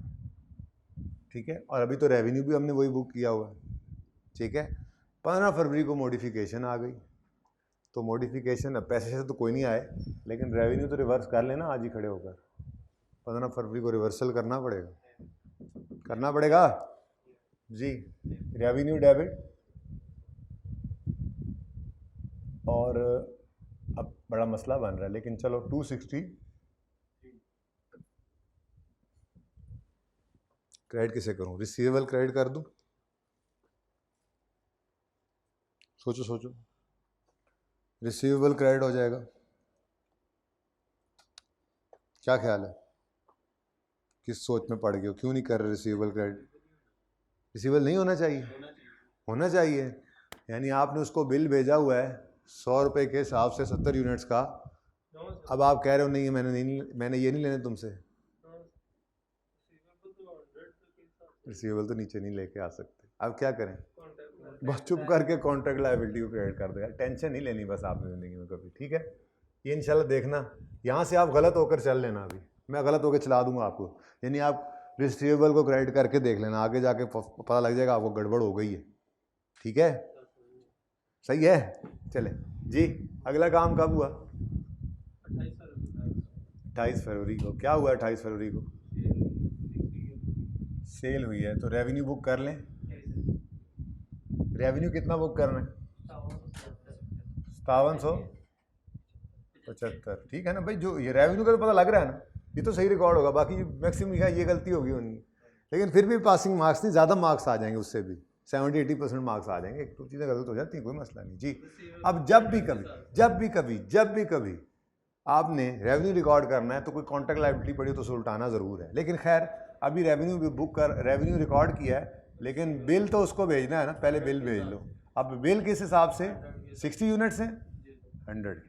ठीक है। और अभी तो रेवेन्यू भी हमने वही बुक किया हुआ है, ठीक है। 15 फरवरी को मॉडिफिकेशन आ गई, तो मॉडिफिकेशन अब पैसे से तो कोई नहीं आए, लेकिन रेवेन्यू तो रिवर्स कर लेना आज ही खड़े होकर। 15 फरवरी को रिवर्सल करना पड़ेगा जी। रेवेन्यू डेबिट, और अब बड़ा मसला बन रहा है, लेकिन चलो 260 क्रेडिट किसे करूं? रिसीवेबल क्रेडिट कर दूं? सोचो रिसीवेबल क्रेडिट हो जाएगा, क्या ख्याल है? किस सोच में पड़ गए हो? क्यों नहीं कर रहे रिसीवेबल क्रेडिट? रिसीवेबल नहीं होना चाहिए। यानी आपने उसको बिल भेजा हुआ है 100 रुपये के हिसाब से 70 यूनिट्स का, अब आप कह रहे हो नहीं मैंने ये नहीं लेने तुमसे। रिसीवेबल तो नीचे नहीं लेके आ सकते, अब क्या करें? बस चुप करके कॉन्ट्रैक्ट लायबिलिटी को क्रेडिट कर देगा। टेंशन नहीं लेनी बस आपने ज़िंदगी में कभी, ठीक है। ये इंशाल्लाह देखना, यहाँ से आप गलत होकर चल लेना, अभी मैं गलत होकर चला दूंगा आपको। यानी आप रिसीवेबल को क्रेडिट करके देख लेना, आगे जाके पता लग जाएगा आपको गड़बड़ हो गई है, ठीक है। सही है, चले जी। अगला काम कब हुआ? 28 फरवरी को। क्या हुआ 28 फरवरी को? सेल हुई है, तो रेवेन्यू बुक कर लें। रेवेन्यू कितना बुक करना है? 5775, ठीक है ना भाई। जो ये रेवेन्यू का तो पता लग रहा है ना, ये तो सही रिकॉर्ड होगा। बाकी मैक्सिमम ये गलती होगी उनकी, लेकिन फिर भी पासिंग मार्क्स नहीं, ज़्यादा मार्क्स आ जाएंगे, उससे भी 70-80% मार्क्स आ जाएंगे। एक तो चीज़ें गलत हो जाती हैं, कोई मसला नहीं जी। अब जब भी कभी आपने रेवेन्यू रिकॉर्ड करना है तो कोई कॉन्ट्रैक्ट लायबिलिटी पड़ी तो उसे उल्टाना ज़रूर है। लेकिन खैर अभी रेवेन्यू रिकॉर्ड किया है, लेकिन बिल तो उसको भेजना है ना, पहले बिल भेज लो। अब बिल किस हिसाब से? 60 यूनिट्स हैं 100 के,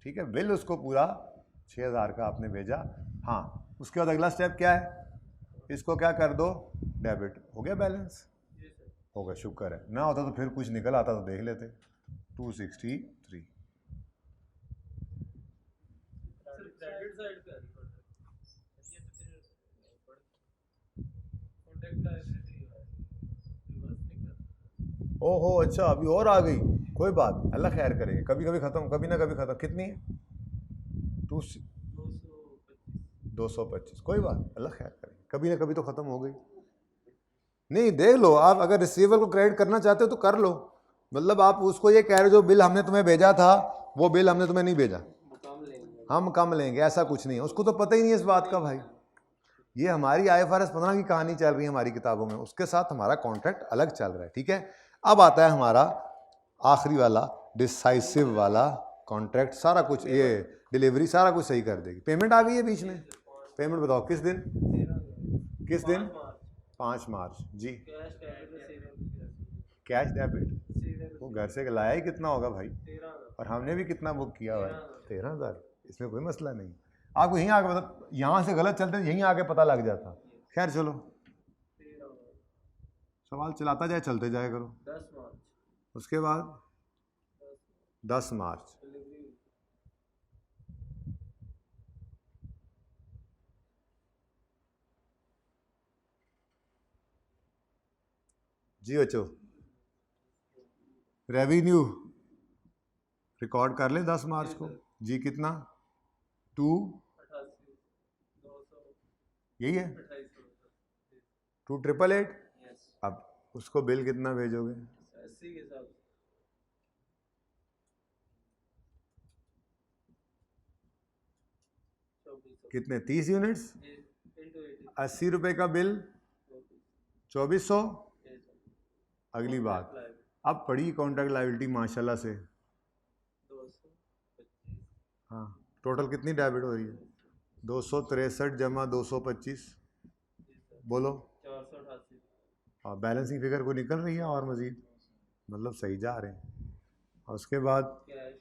ठीक है। बिल उसको पूरा 6000 का आपने भेजा। हाँ, उसके बाद अगला स्टेप क्या है? इसको क्या कर दो? डेबिट। हो गया बैलेंस? हो गया, शुक्र है। ना होता तो फिर कुछ निकल आता तो देख लेते। 263 ओहो अच्छा, अभी और आ गई। कोई बात, अल्लाह खैर करेंगे, कभी कभी ख़त्म, कभी ना कभी ख़त्म। कितनी है? 225। कोई बात, अल्लाह खैर करेंगे, कभी ना कभी तो ख़त्म हो गई। नहीं, देख लो आप, अगर रिसीवेबल को क्रेडिट करना चाहते हो तो कर लो। मतलब आप उसको ये कह रहे हो जो बिल हमने तुम्हें भेजा था वो बिल हमने तुम्हें नहीं भेजा, हम कम लेंगे, ऐसा कुछ नहीं है। उसको तो पता ही नहीं है इस बात का भाई। ये हमारी IFRS 15 की कहानी चल रही है हमारी किताबों में, उसके साथ हमारा कॉन्ट्रैक्ट अलग चल रहा है, ठीक है। अब आता है हमारा आखिरी वाला डिसाइसिव वाला कॉन्ट्रैक्ट। सारा कुछ ये डिलीवरी सारा कुछ सही कर देगी। पेमेंट आ गई है बीच में। पेमेंट बताओ किस दिन? 5 मार्च जी। कैश डेबिट वो घर से लाया ही कितना होगा भाई, और हमने भी कितना बुक किया हुआ है? 13,000। इसमें कोई मसला नहीं। आपको यहीं आके पता, यहाँ से गलत चलते यहीं आके पता लग जाता। खैर चलो सवाल चलाता जाए, चलते जाए करो। 10 मार्च उसके बाद 10 मार्च। डिलीवरी जी बच्चों, रेवेन्यू रिकॉर्ड कर ले 10 मार्च को। जी कितना? 2, 88 200 यही है 2800 2,888। यस अब उसको बिल कितना भेजोगे? 80 के हिसाब से 2400 कितने? 30 यूनिट्स, इंटू 80 80 रुपए का बिल, 2400। अगली बात, अब पड़ी कॉन्ट्रैक्ट लायबिलिटी माशाल्लाह से। 225 हाँ, टोटल कितनी डेबिट हो रही है? 263 जमा 225, बोलो। 488 और बैलेंसिंग फिगर को निकल रही है और मज़ीद, मतलब सही जा रहे हैं। और उसके बाद कैश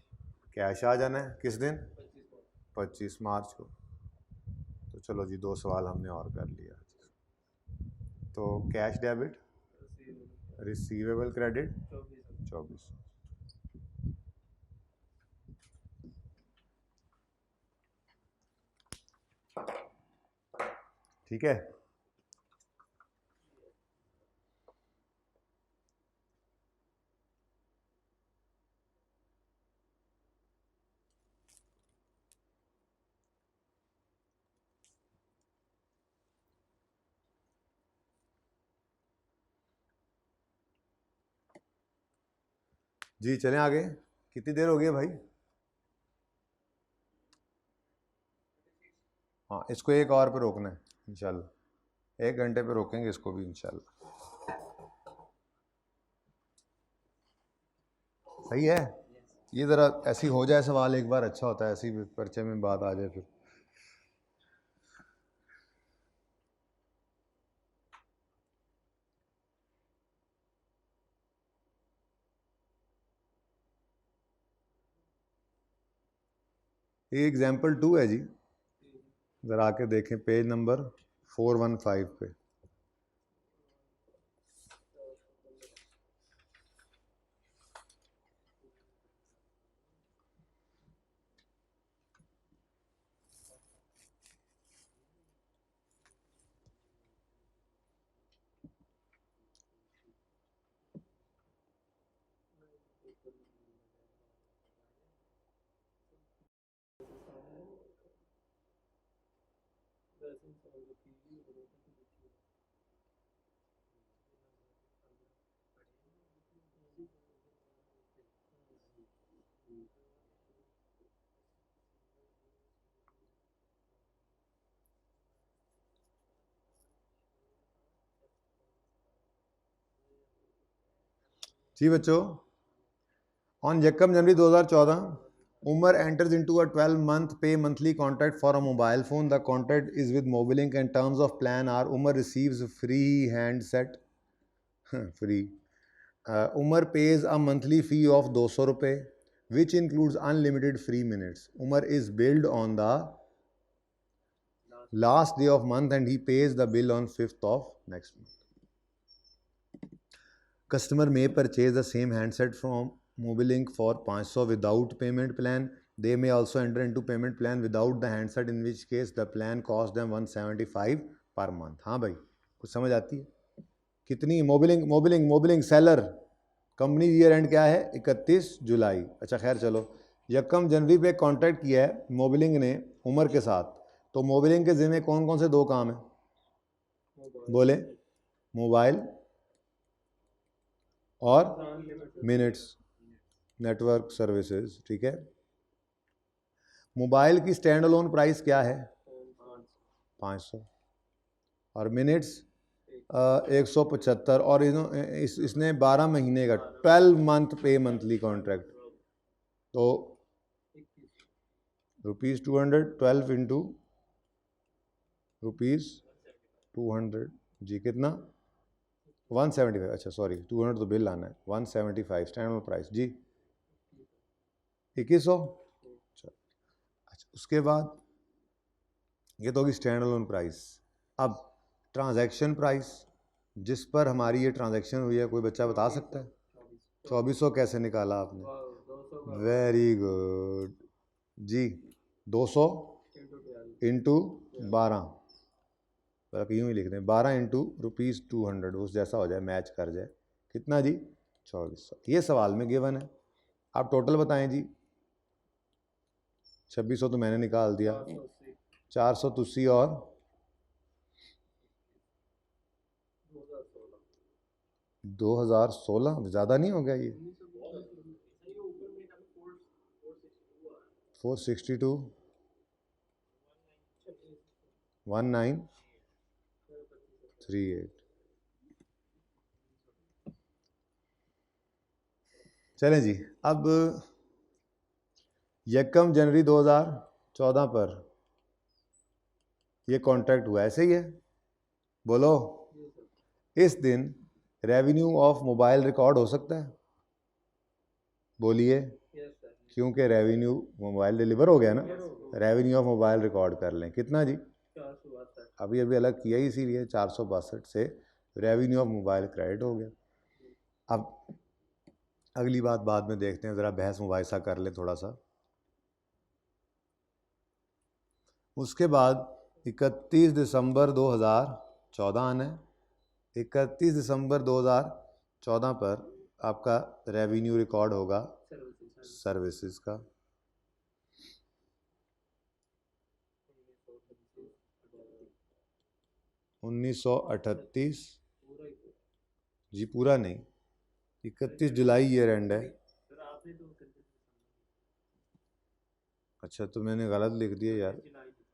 कैश आ जाना है किस दिन? 25 25 मार्च को। तो चलो जी, 2 सवाल हमने और कर लिया। तो कैश डेबिट, रिसीवेबल क्रेडिट 2400। ठीक है। जी चलें आगे। कितनी देर हो गई है भाई? हाँ, इसको 1 और पे रोकना है इंशाल्लाह। 1 घंटे पे रोकेंगे इसको भी इंशाल्लाह। सही है। ये ज़रा ऐसी हो जाए सवाल एक बार, अच्छा होता है, ऐसी पर्चे में बात आ जाए फिर। ये एग्जाम्पल 2 है जी, ज़रा आके देखें पेज नंबर 415 पे। जी बच्चों, ऑन यकम जनवरी 2014, Umar enters into a 12-month pay monthly contract for a mobile phone. The contract is with Mobilink and terms of plan are Umar receives free handset, free. Umar pays a monthly fee of 200 रुपये, which includes unlimited free minutes. Umar is billed on the last day of month and he pays the bill on 5th of next month. Customer may purchase the same handset from Mobilink for 500 without payment plan. They may also enter into payment plan without the handset, in which case the plan cost them 175 per month. हाँ भाई, कुछ समझ आती है? कितनी? Mobilink seller, company year and क्या है? 31 जुलाई। अच्छा खैर चलो, यकम जनवरी पे कॉन्ट्रैक्ट किया है मोबिलिंग ने उमर के साथ। तो मोबिलिंग के ज़िम्मे कौन कौन से 2 काम हैं? बोले, मोबाइल और मिनट्स नेटवर्क सर्विसेज। ठीक है। मोबाइल की स्टैंड अलोन प्राइस क्या है? 500 और मिनट्स 175। और इसने 12 महीने का 12 मंथ पे मंथली कॉन्ट्रैक्ट, तो ₹200 12 इंटू ₹200 जी कितना? 175। अच्छा सॉरी, 200 तो बिल आना है, 175 स्टैंड अलोन प्राइस जी 2100। अच्छा उसके बाद ये तो होगी स्टैंड अलोन प्राइस। अब ट्रांजैक्शन प्राइस जिस पर हमारी ये ट्रांजैक्शन हुई है, कोई बच्चा बता सकता है? 2400 कैसे निकाला आपने? 200 का वेरी गुड जी। 200 इंटू 12, बल्कि यूँ ही लिख दें 12 इंटू ₹200, उस जैसा हो जाए, मैच कर जाए। कितना जी? 2400। ये सवाल में गिवन है। आप टोटल बताएं जी। 2600 तो मैंने निकाल दिया, 400 तुसी और 2016। ज़्यादा नहीं हो गया ये? 462 1938। चलें जी, अब 1 जनवरी 2014 पर ये कॉन्ट्रैक्ट हुआ, ऐसे ही है? बोलो, इस दिन रेवेन्यू ऑफ मोबाइल रिकॉर्ड हो सकता है? बोलिए, क्योंकि रेवेन्यू मोबाइल डिलीवर हो गया ना, रेवेन्यू ऑफ मोबाइल रिकॉर्ड कर लें। कितना जी? 462। अभी अभी अलग किया ही इसीलिए 462 से रेवेन्यू ऑफ मोबाइल क्रेडिट हो गया। अब अगली बात बाद में देखते हैं, ज़रा बहस मुबाहिसा कर लें थोड़ा सा। उसके बाद 31 दिसंबर 2014 आना है। 31 दिसंबर 2014 पर आपका रेवेन्यू रिकॉर्ड होगा सर्विसेज का। 1938 जी, पूरा नहीं, 31 जुलाई ईयर एंड है। अच्छा, तो मैंने गलत लिख दिया यार,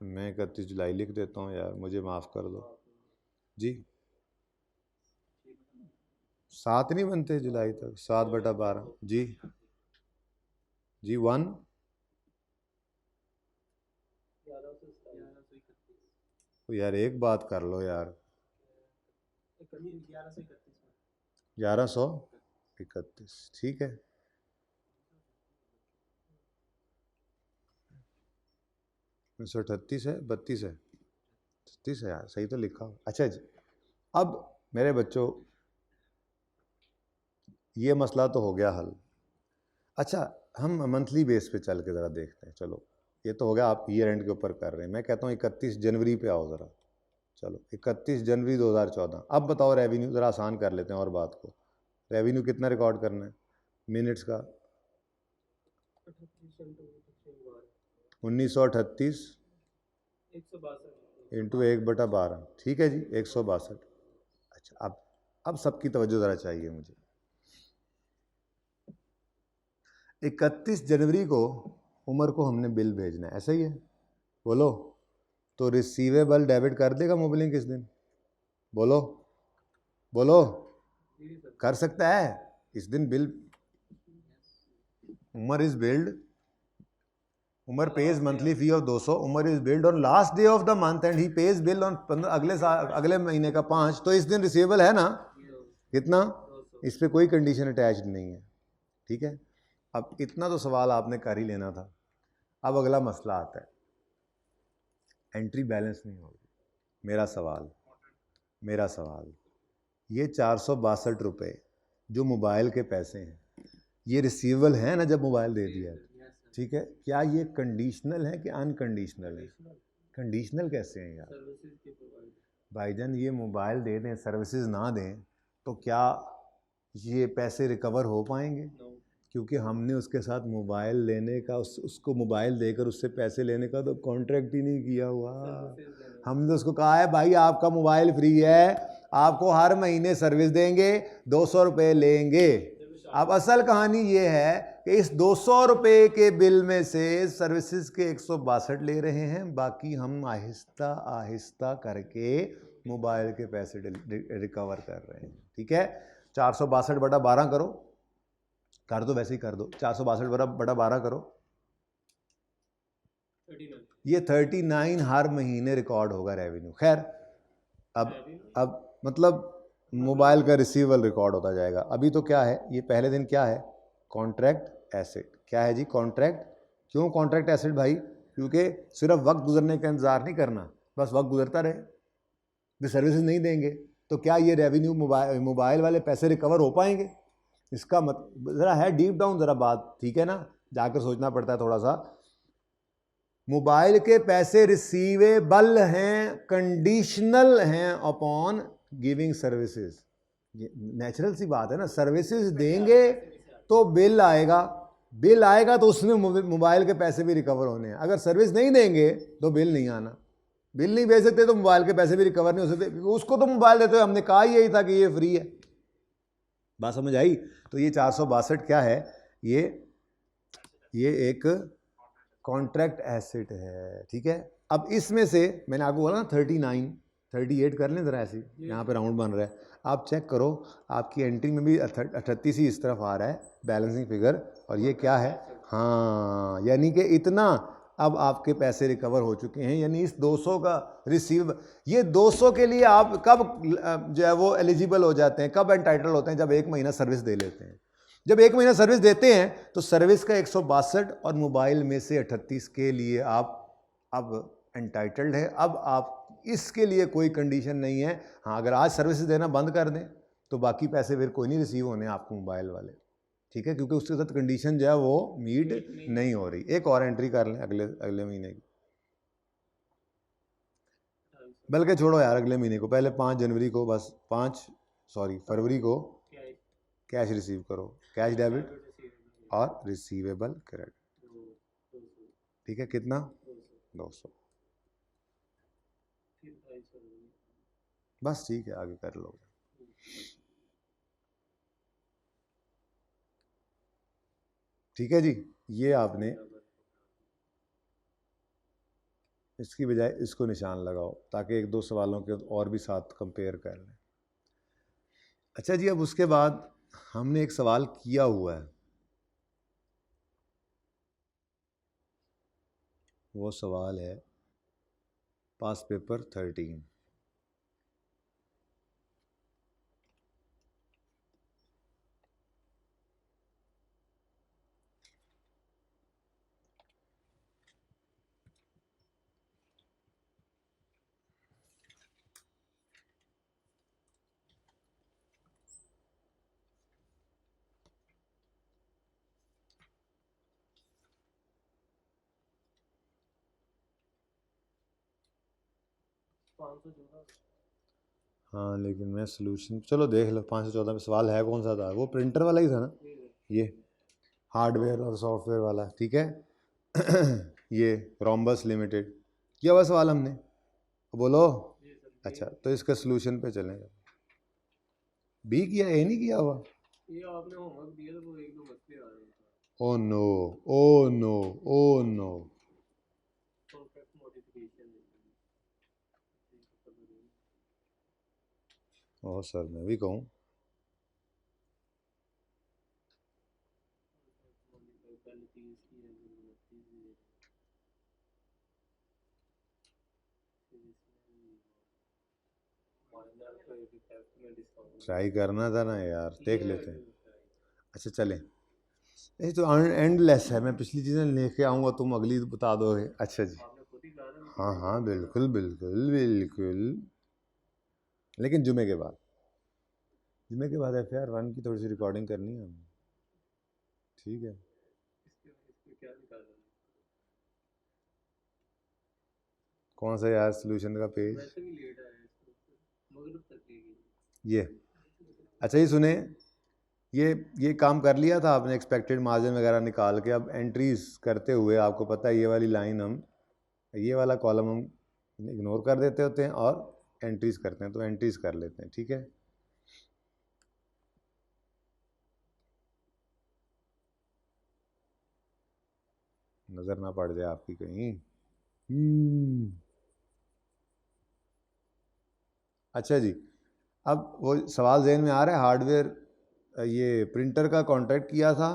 मैं 31 जुलाई लिख देता हूँ यार, मुझे माफ़ कर दो जी। 7 नहीं बनते जुलाई तक? 7/12 जी। जी 1 तो यार एक बात कर लो यार, 1131, ठीक है। 1938 है, 32 है, 36 है यार, सही तो लिखा हो। अच्छा जी, अब मेरे बच्चों ये मसला तो हो गया हल। अच्छा, हम मंथली बेस पे चल के ज़रा देखते हैं। चलो, ये तो हो गया, आप ईयर एंड के ऊपर कर रहे हैं। मैं कहता हूँ 31 जनवरी पे आओ ज़रा। चलो 31 जनवरी 2014। अब बताओ रेवेन्यू, ज़रा आसान कर लेते हैं और बात को। रेवेन्यू कितना रिकॉर्ड करना है? मिनट्स का 1938 इंटू 1/12, ठीक है जी, 162। अच्छा, अब सबकी तवज्जो ज़रा चाहिए मुझे। 31 जनवरी को उमर को हमने बिल भेजना है, ऐसा ही है? बोलो, तो रिसीवेबल डेबिट कर देगा मोबिलिंग किस दिन? बोलो बोलो, कर सकता है इस दिन bill? Umar is billed, Umar pays monthly fee of 200। Umar is billed on last day of the month and he pays bill on अगले साल, अगले महीने का 5। तो इस दिन रिसीवेबल है ना? कितना? इस पे कोई कंडीशन अटैच्ड नहीं है, ठीक है। अब इतना तो सवाल आपने कर ही लेना था। अब अगला मसला आता है, एंट्री बैलेंस नहीं होगी। मेरा सवाल ये 462 रुपये जो मोबाइल के पैसे हैं, ये रिसीवेबल है ना जब मोबाइल दे दिया है, ठीक है। क्या ये कंडीशनल है कि अनकंडीशनल है? कंडीशनल कैसे हैं यार भाईजान? ये मोबाइल दे दें, सर्विसेज ना दें, तो क्या ये पैसे रिकवर हो पाएंगे? क्योंकि हमने उसके साथ मोबाइल लेने का, उसको मोबाइल देकर उससे पैसे लेने का तो कॉन्ट्रैक्ट ही नहीं किया हुआ। हमने उसको कहा है भाई आपका मोबाइल फ्री है, आपको हर महीने सर्विस देंगे, 200 रुपये लेंगे। अब असल कहानी ये है कि इस 200 रुपये के बिल में से सर्विसेज के 162 ले रहे हैं, बाकी हम आहिस्ता आहिस्ता करके मोबाइल के पैसे रिकवर कर रहे हैं, ठीक है। 462/12 करो, कर दो, वैसे ही कर दो। 462/12 करो, ये 39 हर महीने रिकॉर्ड होगा रेवेन्यू। खैर, अब मतलब मोबाइल का रिसीवेबल रिकॉर्ड होता जाएगा। अभी तो क्या है, ये पहले दिन क्या है? Contract asset. क्या है जी? कॉन्ट्रैक्ट। क्यों कॉन्ट्रैक्ट एसेट भाई? क्योंकि सिर्फ वक्त गुजरने का इंतज़ार नहीं करना, बस वक्त गुजरता रहे, वे सर्विसेज नहीं देंगे तो क्या ये रेवेन्यू मोबाइल वाले पैसे रिकवर हो पाएंगे? इसका मत ज़रा है डीप डाउन ज़रा बात, ठीक है ना, जाकर सोचना पड़ता है थोड़ा सा। मोबाइल के पैसे रिसीवेबल हैं, कंडीशनल हैं अपॉन गिविंग सर्विसेज। ये नेचुरल सी बात है ना, सर्विसेज देंगे तो बिल आएगा, बिल आएगा तो उसमें मोबाइल के पैसे भी रिकवर होने हैं। अगर सर्विस नहीं देंगे तो बिल नहीं आना, बिल नहीं भेज सकते तो मोबाइल के पैसे भी रिकवर नहीं हो सकते। उसको तो मोबाइल देते हुए हमने कहा ही यही था कि ये फ्री है। बात समझ आई? तो ये 462 क्या है? ये एक कॉन्ट्रैक्ट एसेट है, ठीक है। अब इसमें से मैंने आपको बोला ना 39 38 कर लें ज़रा, ऐसे यहाँ पे राउंड बन रहा है, आप चेक करो आपकी एंट्री में भी 38 ही इस तरफ आ रहा है बैलेंसिंग फिगर, और ये क्या है? हाँ, यानी कि इतना अब आपके पैसे रिकवर हो चुके हैं, यानी इस 200 का रिसीव, ये 200 के लिए आप कब जो है वो एलिजिबल हो जाते हैं, कब एंटाइटल होते हैं? जब 1 महीना सर्विस दे लेते हैं। जब 1 महीना सर्विस देते हैं तो सर्विस का 162 और मोबाइल में से 38 के लिए आप अब एंटाइटल्ड है। अब आप इसके लिए कोई कंडीशन नहीं है। हाँ, अगर आज सर्विस देना बंद कर दें तो बाकी पैसे फिर कोई नहीं रिसीव होने आपको मोबाइल वाले, ठीक है, क्योंकि उसके साथ कंडीशन जो है वो मीट नहीं हो रही। एक और एंट्री कर लें अगले महीने की, बल्कि छोड़ो यार अगले महीने को, पहले 5 जनवरी को बस, फरवरी को कैश रिसीव करो, कैश डेबिट और रिसीवेबल क्रेडिट, ठीक है। कितना? 200, बस ठीक है, आगे कर लो। ठीक है जी, ये आपने इसकी बजाय इसको निशान लगाओ ताकि 1-2 सवालों के और भी साथ कंपेयर कर लें। अच्छा जी, अब उसके बाद हमने एक सवाल किया हुआ है, वो सवाल है पास पेपर 13। हाँ, लेकिन मैं सोल्यूशन, चलो देख लो। 514 में सवाल है कौन सा था? वो प्रिंटर वाला ही था ना, ये हार्डवेयर और सॉफ्टवेयर वाला, ठीक है। ये रोम्बस लिमिटेड किया हुआ सवाल हमने, बोलो। अच्छा, तो इसका सोल्यूशन पे चलेंगे। बी किया, ए नहीं किया हुआ? ये आपने होमवर्क दिया तो वो 1-2 मसले आ रहे हैं। Oh no, oh no, oh no. Contract modification oh sir, मैं भी कहूँ ट्राई करना था ना यार, देख लेते हैं। अच्छा चलें, ये तो एंडलेस है, मैं पिछली चीज़ें लेके आऊँगा, तुम अगली बता दोगे। अच्छा जी, हाँ हाँ बिल्कुल बिल्कुल बिल्कुल, लेकिन जुमे के बाद FAR 1 की थोड़ी सी रिकॉर्डिंग करनी है हमें, ठीक है। कौन सा यार सोल्यूशन का पेज? ये अच्छा, ये सुने, ये काम कर लिया था आपने, एक्सपेक्टेड मार्जिन वगैरह निकाल के। अब एंट्रीज करते हुए आपको पता है ये वाली लाइन हम, ये वाला कॉलम हम इग्नोर कर देते होते हैं और एंट्रीज करते हैं, तो एंट्रीज कर लेते हैं, ठीक है। नज़र ना पड़ जाए आपकी कहीं। अच्छा जी, अब वो सवाल जहन में आ रहा है, हार्डवेयर ये प्रिंटर का कॉन्ट्रैक्ट किया था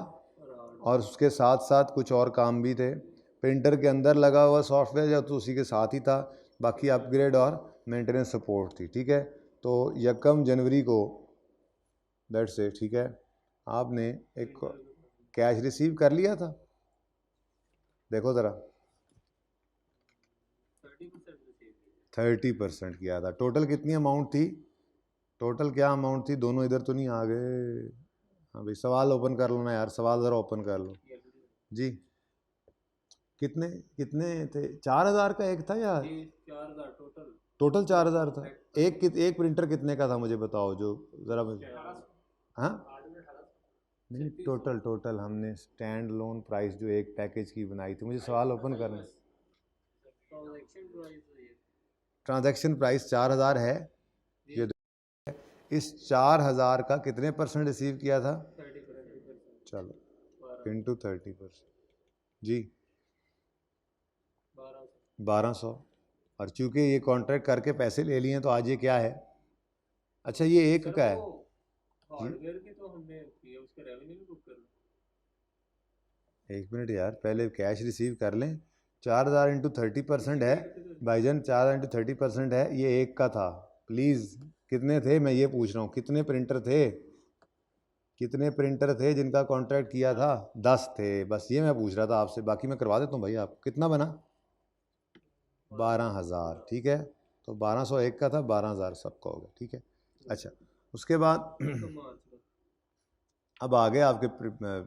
और उसके साथ साथ कुछ और काम भी थे। प्रिंटर के अंदर लगा हुआ सॉफ्टवेयर या तो उसी के साथ ही था, बाकी अपग्रेड और मेंटेनेंस सपोर्ट थी, ठीक है। तो 1 जनवरी को दैट से, ठीक है, आपने एक कैश रिसीव कर लिया था, देखो ज़रा, 30% किया था। टोटल कितनी अमाउंट थी? टोटल क्या अमाउंट थी, दोनों इधर तो नहीं आ गए। हाँ भाई सवाल ओपन कर लो ना यार, सवाल ज़रा ओपन कर लो जी। कितने कितने थे, 4,000 का एक था या ये 4,000 टोटल। टोटल 4,000 था? कॉन्ट्रैक्ट एक प्रिंटर कितने का था मुझे बताओ जो, ज़रा मुझे। हाँ नहीं, टोटल टोटल हमने स्टैंड लोन प्राइस जो एक पैकेज की बनाई थी, मुझे सवाल ओपन करना। ट्रांजैक्शन प्राइस ये ट्रांजैक्शन प्राइस 4,000 है, ये इस 4,000 का कितने परसेंट रिसीव किया था? 30%। चलो इंटू 30% जी 1200। 1200। और चूंकि ये कॉन्ट्रैक्ट करके पैसे ले लिए हैं तो आज ये क्या है? अच्छा ये एक का है। हार्डवेयर की तो हमने किए, उसके रेवेन्यू भी बुक कर। एक मिनट यार, पहले कैश रिसीव कर लें। 4,000 इंटू 30% है भाईजान, 4,000 इंटू 30% है, ये एक का था। प्लीज़ कितने थे, मैं ये पूछ रहा हूँ, कितने प्रिंटर थे, कितने प्रिंटर थे जिनका कॉन्ट्रैक्ट किया था? 10 थे, बस ये मैं पूछ रहा था आपसे, बाकी मैं करवा देता हूँ भाई। आप कितना बना? 12,000, ठीक है। तो 1200 एक का था, 12,000 सबका हो गया, ठीक है। अच्छा उसके बाद अब आगे आपके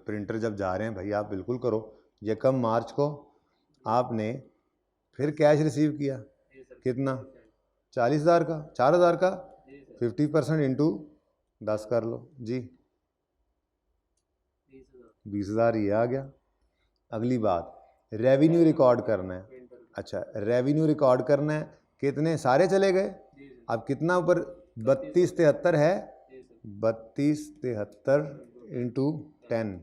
प्रिंटर जब जा रहे हैं भाई, आप बिल्कुल करो। ये कम मार्च को आपने फिर कैश रिसीव किया, कितना? 40,000 का, 4,000 का 50% इंटू 10 कर लो जी, 20,000 ये आ गया। अगली बात, रेवेन्यू रिकॉर्ड करना है। अच्छा रेवेन्यू रिकॉर्ड करना है, कितने सारे चले गए? अब कितना ऊपर? 3273 है, 3273 इंटू 10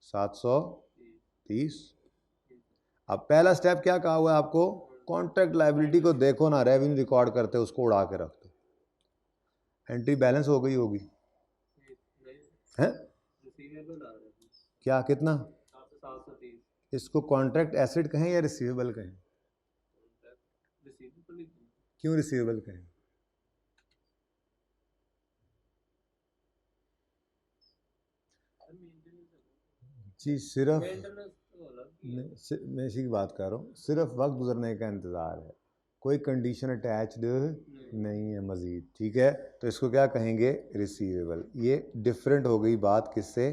730। अब पहला स्टेप क्या कहा हुआ है आपको? कॉन्ट्रैक्ट लायबिलिटी को देखो ना, रेवेन्यू रिकॉर्ड करते उसको उड़ा के रख दो, एंट्री बैलेंस हो गई होगी है क्या, कितना? 730। इसको कॉन्ट्रैक्ट एसेट कहें या रिसीवेबल कहें? क्यों रिसीवेबल कहें? जी सिर्फ मैं इसी की बात कर रहा हूँ, सिर्फ वक्त गुजरने का इंतज़ार है, कोई कंडीशन अटैच्ड नहीं है मज़ीद, ठीक है। तो इसको क्या कहेंगे? रिसीवेबल। ये डिफरेंट हो गई बात किससे?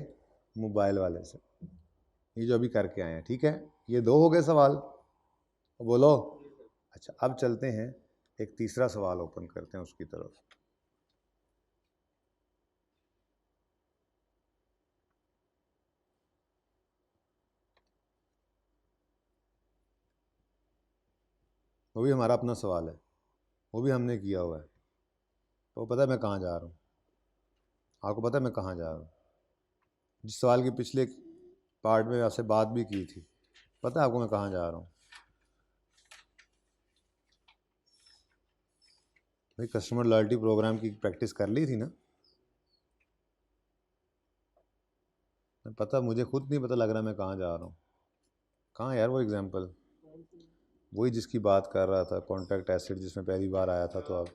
मोबाइल वाले से, ये जो अभी करके आए हैं, ठीक है। ये दो हो गए सवाल, बोलो। अच्छा अब चलते हैं, एक तीसरा सवाल ओपन करते हैं उसकी तरफ। वो भी हमारा अपना सवाल है, वो भी हमने किया हुआ है। तो पता है मैं कहाँ जा रहा हूँ? आपको पता है मैं कहाँ जा रहा हूँ? जिस सवाल की पिछले पार्ट में आपसे बात भी की थी, पता है आपको मैं कहाँ जा रहा हूँ? भाई कस्टमर लॉयल्टी प्रोग्राम की प्रैक्टिस कर ली थी ना? पता, मुझे खुद नहीं पता लग रहा मैं कहाँ जा रहा हूँ। कहाँ यार वो एग्जाम्पल, वही जिसकी बात कर रहा था, कॉन्ट्रैक्ट एसेट जिसमें पहली बार आया था। तो अब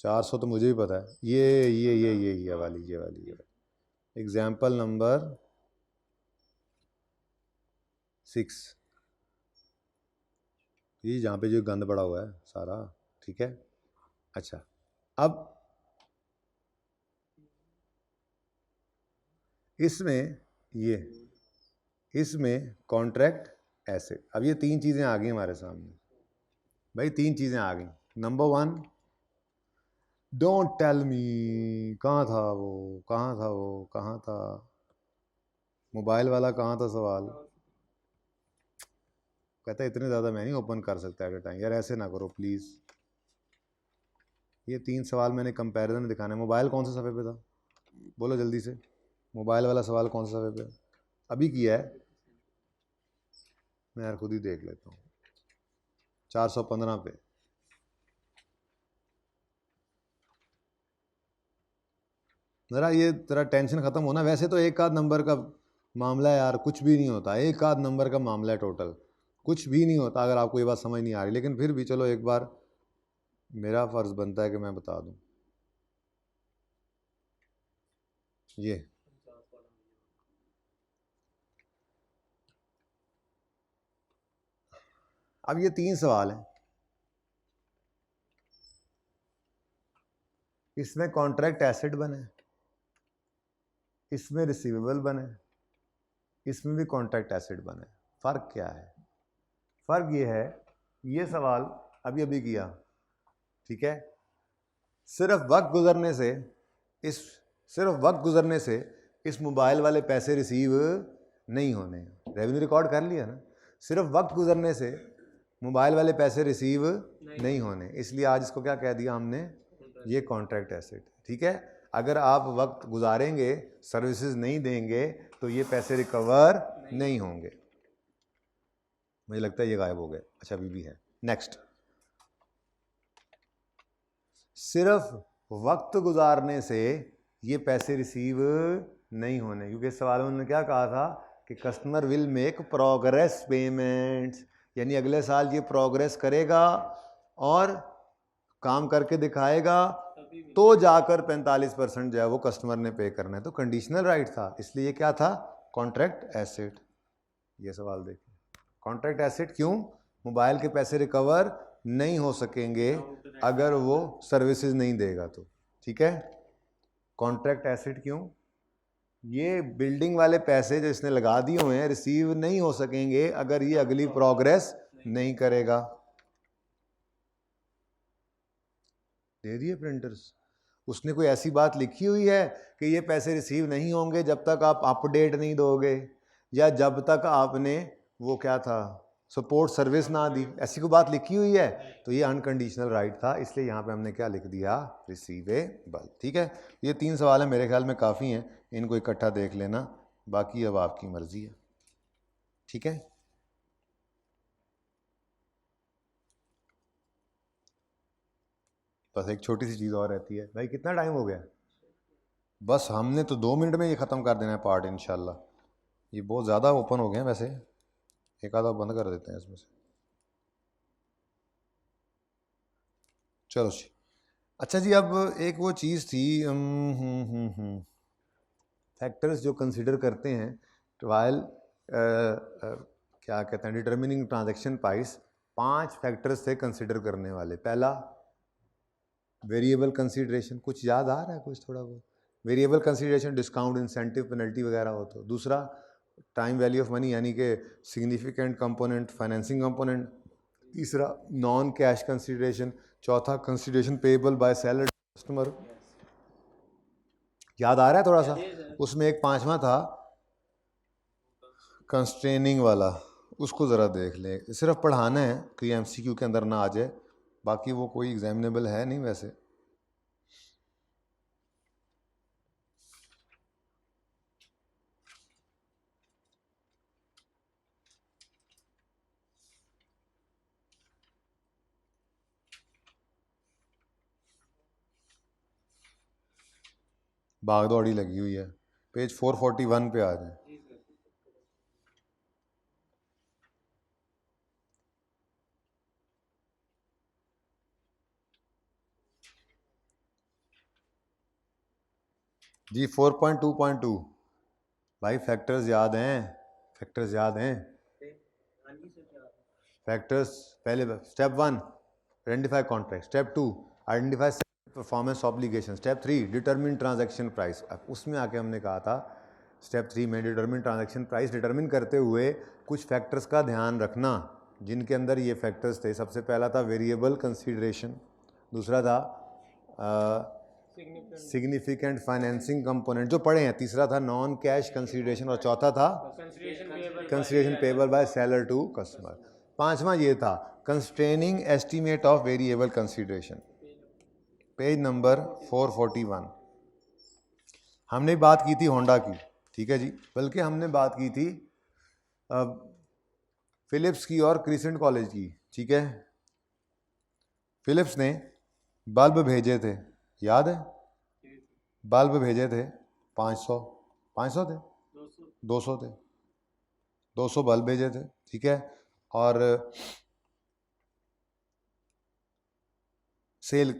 400 तो मुझे भी पता है, ये वाली एग्जाम्पल नंबर 6, ये जहाँ पे जो गंद पड़ा हुआ है सारा, ठीक है। अच्छा अब इसमें ये, इसमें कॉन्ट्रैक्ट एसेट, अब ये तीन चीज़ें आ गई हमारे सामने भाई, तीन चीज़ें आ गई। नंबर 1, डोंट टेल मी कहाँ था वो, कहाँ था मोबाइल वाला, कहाँ था सवाल? कहता है इतने ज़्यादा मैं नहीं ओपन कर सकता एट अ टाइम। यार ऐसे ना करो प्लीज़। ये 3 सवाल मैंने कंपैरिजन में दिखाना है। मोबाइल कौन सा सफ़े पे था, बोलो जल्दी से। मोबाइल वाला सवाल कौन सा सफ़े पे अभी किया है? मैं यार खुद ही देख लेता हूँ। 415 पे। ज़रा ये तेरा टेंशन ख़त्म होना। वैसे तो एक आध नंबर का मामला है यार, कुछ भी नहीं होता, एक आध नंबर का मामला है, टोटल कुछ भी नहीं होता अगर आपको ये बात समझ नहीं आ रही। लेकिन फिर भी चलो एक बार मेरा फ़र्ज़ बनता है कि मैं बता दूँ। ये अब ये 3 सवाल हैं, इसमें कॉन्ट्रैक्ट एसेट बने, इसमें रिसीवेबल बने, इसमें भी कॉन्ट्रैक्ट एसेट बने। फ़र्क क्या है? फ़र्क ये है, ये सवाल अभी अभी किया, ठीक है, सिर्फ वक्त गुजरने से इस मोबाइल वाले पैसे रिसीव नहीं होने। रेवेन्यू रिकॉर्ड कर लिया ना, सिर्फ वक्त गुजरने से मोबाइल वाले पैसे रिसीव नहीं होने, इसलिए आज इसको क्या कह दिया हमने, ये कॉन्ट्रैक्ट एसेट, ठीक है। अगर आप वक्त गुजारेंगे, सर्विसेज नहीं देंगे, तो ये पैसे रिकवर नहीं होंगे। मुझे लगता है ये गायब हो गया। अच्छा अभी भी है। नेक्स्ट, सिर्फ वक्त गुजारने से ये पैसे रिसीव नहीं होने, क्योंकि इस सवाल में उन्होंने क्या कहा था कि customer will make progress payments, यानी अगले साल ये प्रोग्रेस करेगा और काम करके दिखाएगा तो जाकर 45% जो है वो कस्टमर ने पे करना है। तो कंडीशनल राइट था, इसलिए ये क्या था, कॉन्ट्रैक्ट एसेट। ये सवाल देखिए, कॉन्ट्रैक्ट एसेट क्यों? मोबाइल के पैसे रिकवर नहीं हो सकेंगे अगर वो सर्विसेज नहीं देगा तो, ठीक है। कॉन्ट्रैक्ट एसेट क्यों? ये बिल्डिंग वाले पैसे जो इसने लगा दिए हुए हैं रिसीव नहीं हो सकेंगे अगर ये अगली प्रोग्रेस नहीं करेगा। दे दिए प्रिंटर्स। उसने कोई ऐसी बात लिखी हुई है कि ये पैसे रिसीव नहीं होंगे जब तक आप अपडेट नहीं दोगे, या जब तक आपने वो क्या था, सपोर्ट सर्विस ना दी, ऐसी कोई बात लिखी हुई है? तो ये अनकंडीशनल राइट था, इसलिए यहाँ पे हमने क्या लिख दिया, रिसीवेबल, ठीक है। ये 3 सवाल हैं, मेरे ख्याल में काफ़ी हैं, इनको इकट्ठा देख लेना, बाकी अब आपकी मर्जी है, ठीक है। बस एक छोटी सी चीज़ और रहती है भाई, कितना टाइम हो गया? बस हमने तो 2 मिनट में ये ख़त्म कर देना है पार्ट इंशाल्लाह। ये बहुत ज़्यादा ओपन हो गए हैं वैसे, एक आधा बंद कर देते हैं इसमें से। चलो जी। अच्छा जी, अब एक वो चीज़ थी, फैक्टर्स जो कंसिडर करते हैं ट्रायल क्या कहते हैं, डिटर्मिनिंग ट्रांजैक्शन प्राइस, 5 फैक्टर्स थे कंसिडर करने वाले। पहला वेरिएबल कंसिडरेशन, कुछ याद आ रहा है कुछ थोड़ा बहुत? Variable consideration discount, incentive, penalty वगैरह हो तो। दूसरा टाइम वैल्यू ऑफ मनी, यानी कि सिग्निफिकेंट कंपोनेंट, फाइनेंसिंग कंपोनेंट। तीसरा नॉन कैश कंसिडरेशन। चौथा consideration payable by seller customer. याद आ रहा है थोड़ा सा? उसमें एक 5वां था कंस्ट्रेनिंग वाला, उसको ज़रा देख लें, सिर्फ पढ़ाना है कि एमसीक्यू के अंदर ना आ जाए, बाकी वो कोई एग्जामिनेबल है नहीं वैसे। भाग दौड़ी लगी हुई है, पेज 441 पे आ जाए। जी 4.2.2 भाई, फैक्टर्स याद हैं? फैक्टर्स याद हैं? फैक्टर्स पहले step 1 identify contract, step 2 identify performance obligation, step 3 determine transaction price. अब उसमें आके हमने कहा था स्टेप 3 में डिटरमिन ट्रांजैक्शन प्राइस डिटरमिन करते हुए कुछ फैक्टर्स का ध्यान रखना, जिनके अंदर ये फैक्टर्स थे। सबसे पहला था वेरिएबल कंसीडरेशन, दूसरा था सिग्निफिकेंट फाइनेंसिंग कंपोनेंट जो पढ़े हैं, तीसरा था नॉन कैश कंसीडरेशन, और चौथा था consideration payable by seller to customer. 5वां ये था constraining estimate of variable consideration, page number 441। हमने बात की थी होंडा की, ठीक है जी, बल्कि हमने बात की थी फिलिप्स की और क्रिसेंट कॉलेज की, ठीक है। फिलिप्स ने बल्ब भेजे थे, याद है? बल्ब भेजे थे 500 थे, 200 थे, 200 बल्ब भेजे थे, ठीक है। और सेल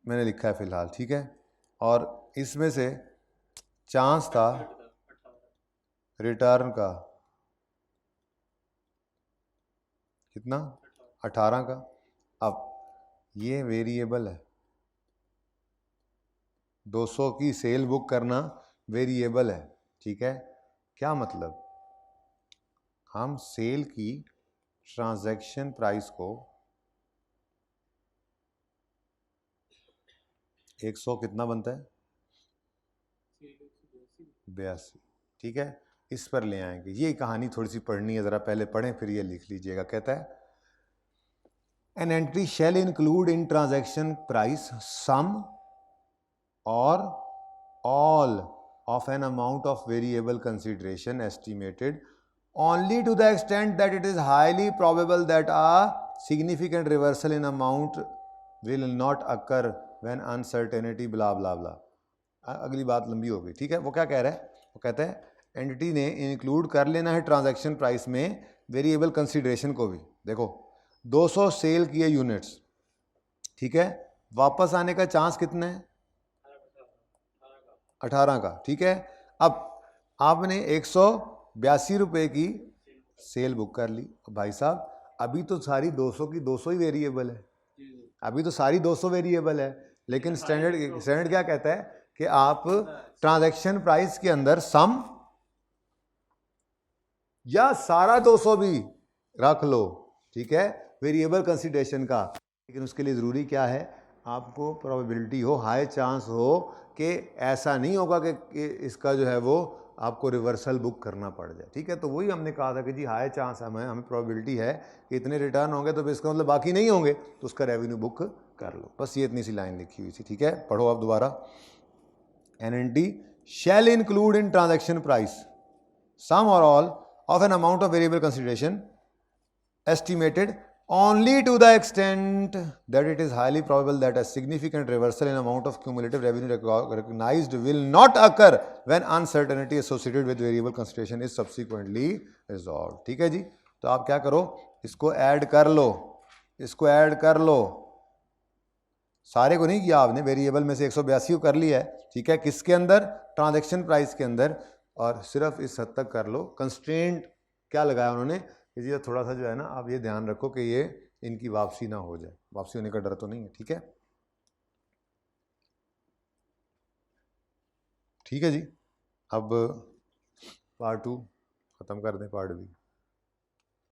मैंने लिखा है फिलहाल, ठीक है। और इसमें से चांस था रिटर्न का कितना, 18 का। अब ये वेरिएबल है, 200 की सेल बुक करना वेरिएबल है, ठीक है। क्या मतलब, हम सेल की ट्रांजैक्शन प्राइस को 100 कितना बनता है, 82, ठीक है। इस पर ले आएंगे, ये कहानी थोड़ी सी पढ़नी है, ज़रा पहले पढ़ें फिर ये लिख लीजिएगा। कहता है an entry shall include in transaction price some or all of an amount of variable consideration estimated only to the extent that it is highly probable that a significant reversal in amount will not occur when uncertainty blah blah blah। अगली बात लंबी हो गई, ठीक है। वो क्या कह रहा है, वो कहता है एंटिटी ने इंक्लूड कर लेना है ट्रांजैक्शन प्राइस में वेरिएबल कंसिडरेशन को भी। देखो 200 सेल किए यूनिट्स, ठीक है, वापस आने का चांस कितना है, 18 का, ठीक है। अब आपने 182 रुपये की सेल बुक कर ली। भाई साहब अभी तो सारी 200 की 200 ही वेरिएबल है, अभी तो सारी 200 वेरिएबल है, लेकिन स्टैंडर्ड क्या कहता है कि आप ट्रांजैक्शन प्राइस के अंदर सम या सारा 200 भी रख लो, ठीक है, वेरिएबल कंसिडरेशन का। लेकिन उसके लिए ज़रूरी क्या है, आपको प्रोबेबिलिटी हो, हाई चांस हो कि ऐसा नहीं होगा कि इसका जो है वो आपको रिवर्सल बुक करना पड़ जाए, ठीक है। तो वही हमने कहा था कि जी हाई चांस हमें प्रोबेबिलिटी है कि इतने रिटर्न होंगे, तो इसका मतलब बाकी नहीं होंगे, तो उसका रेवेन्यू बुक कर लो। बस ये इतनी सी लाइन लिखी हुई थी, ठीक है। पढ़ो आप दोबारा। An entity shall include in transaction price some or all of an amount of variable consideration estimated only to the extent that it is highly probable that a significant reversal in amount of cumulative revenue recognized will not occur when uncertainty associated with variable consideration is subsequently resolved। ठीक है जी। तो आप क्या करो, इसको add कर लो, इसको add कर लो, सारे को नहीं किया आपने, वेरिएबल में से 182 को कर लिया है, ठीक है। किसके अंदर, ट्रांजैक्शन प्राइस के अंदर, और सिर्फ इस हद तक कर लो। कंस्ट्रेंट क्या लगाया उन्होंने, ये थोड़ा सा जो है ना, आप ये ध्यान रखो कि ये इनकी वापसी ना हो जाए, वापसी होने का डर तो नहीं है, ठीक है। ठीक है जी। अब पार्ट 2 ख़त्म कर दें, पार्ट भी।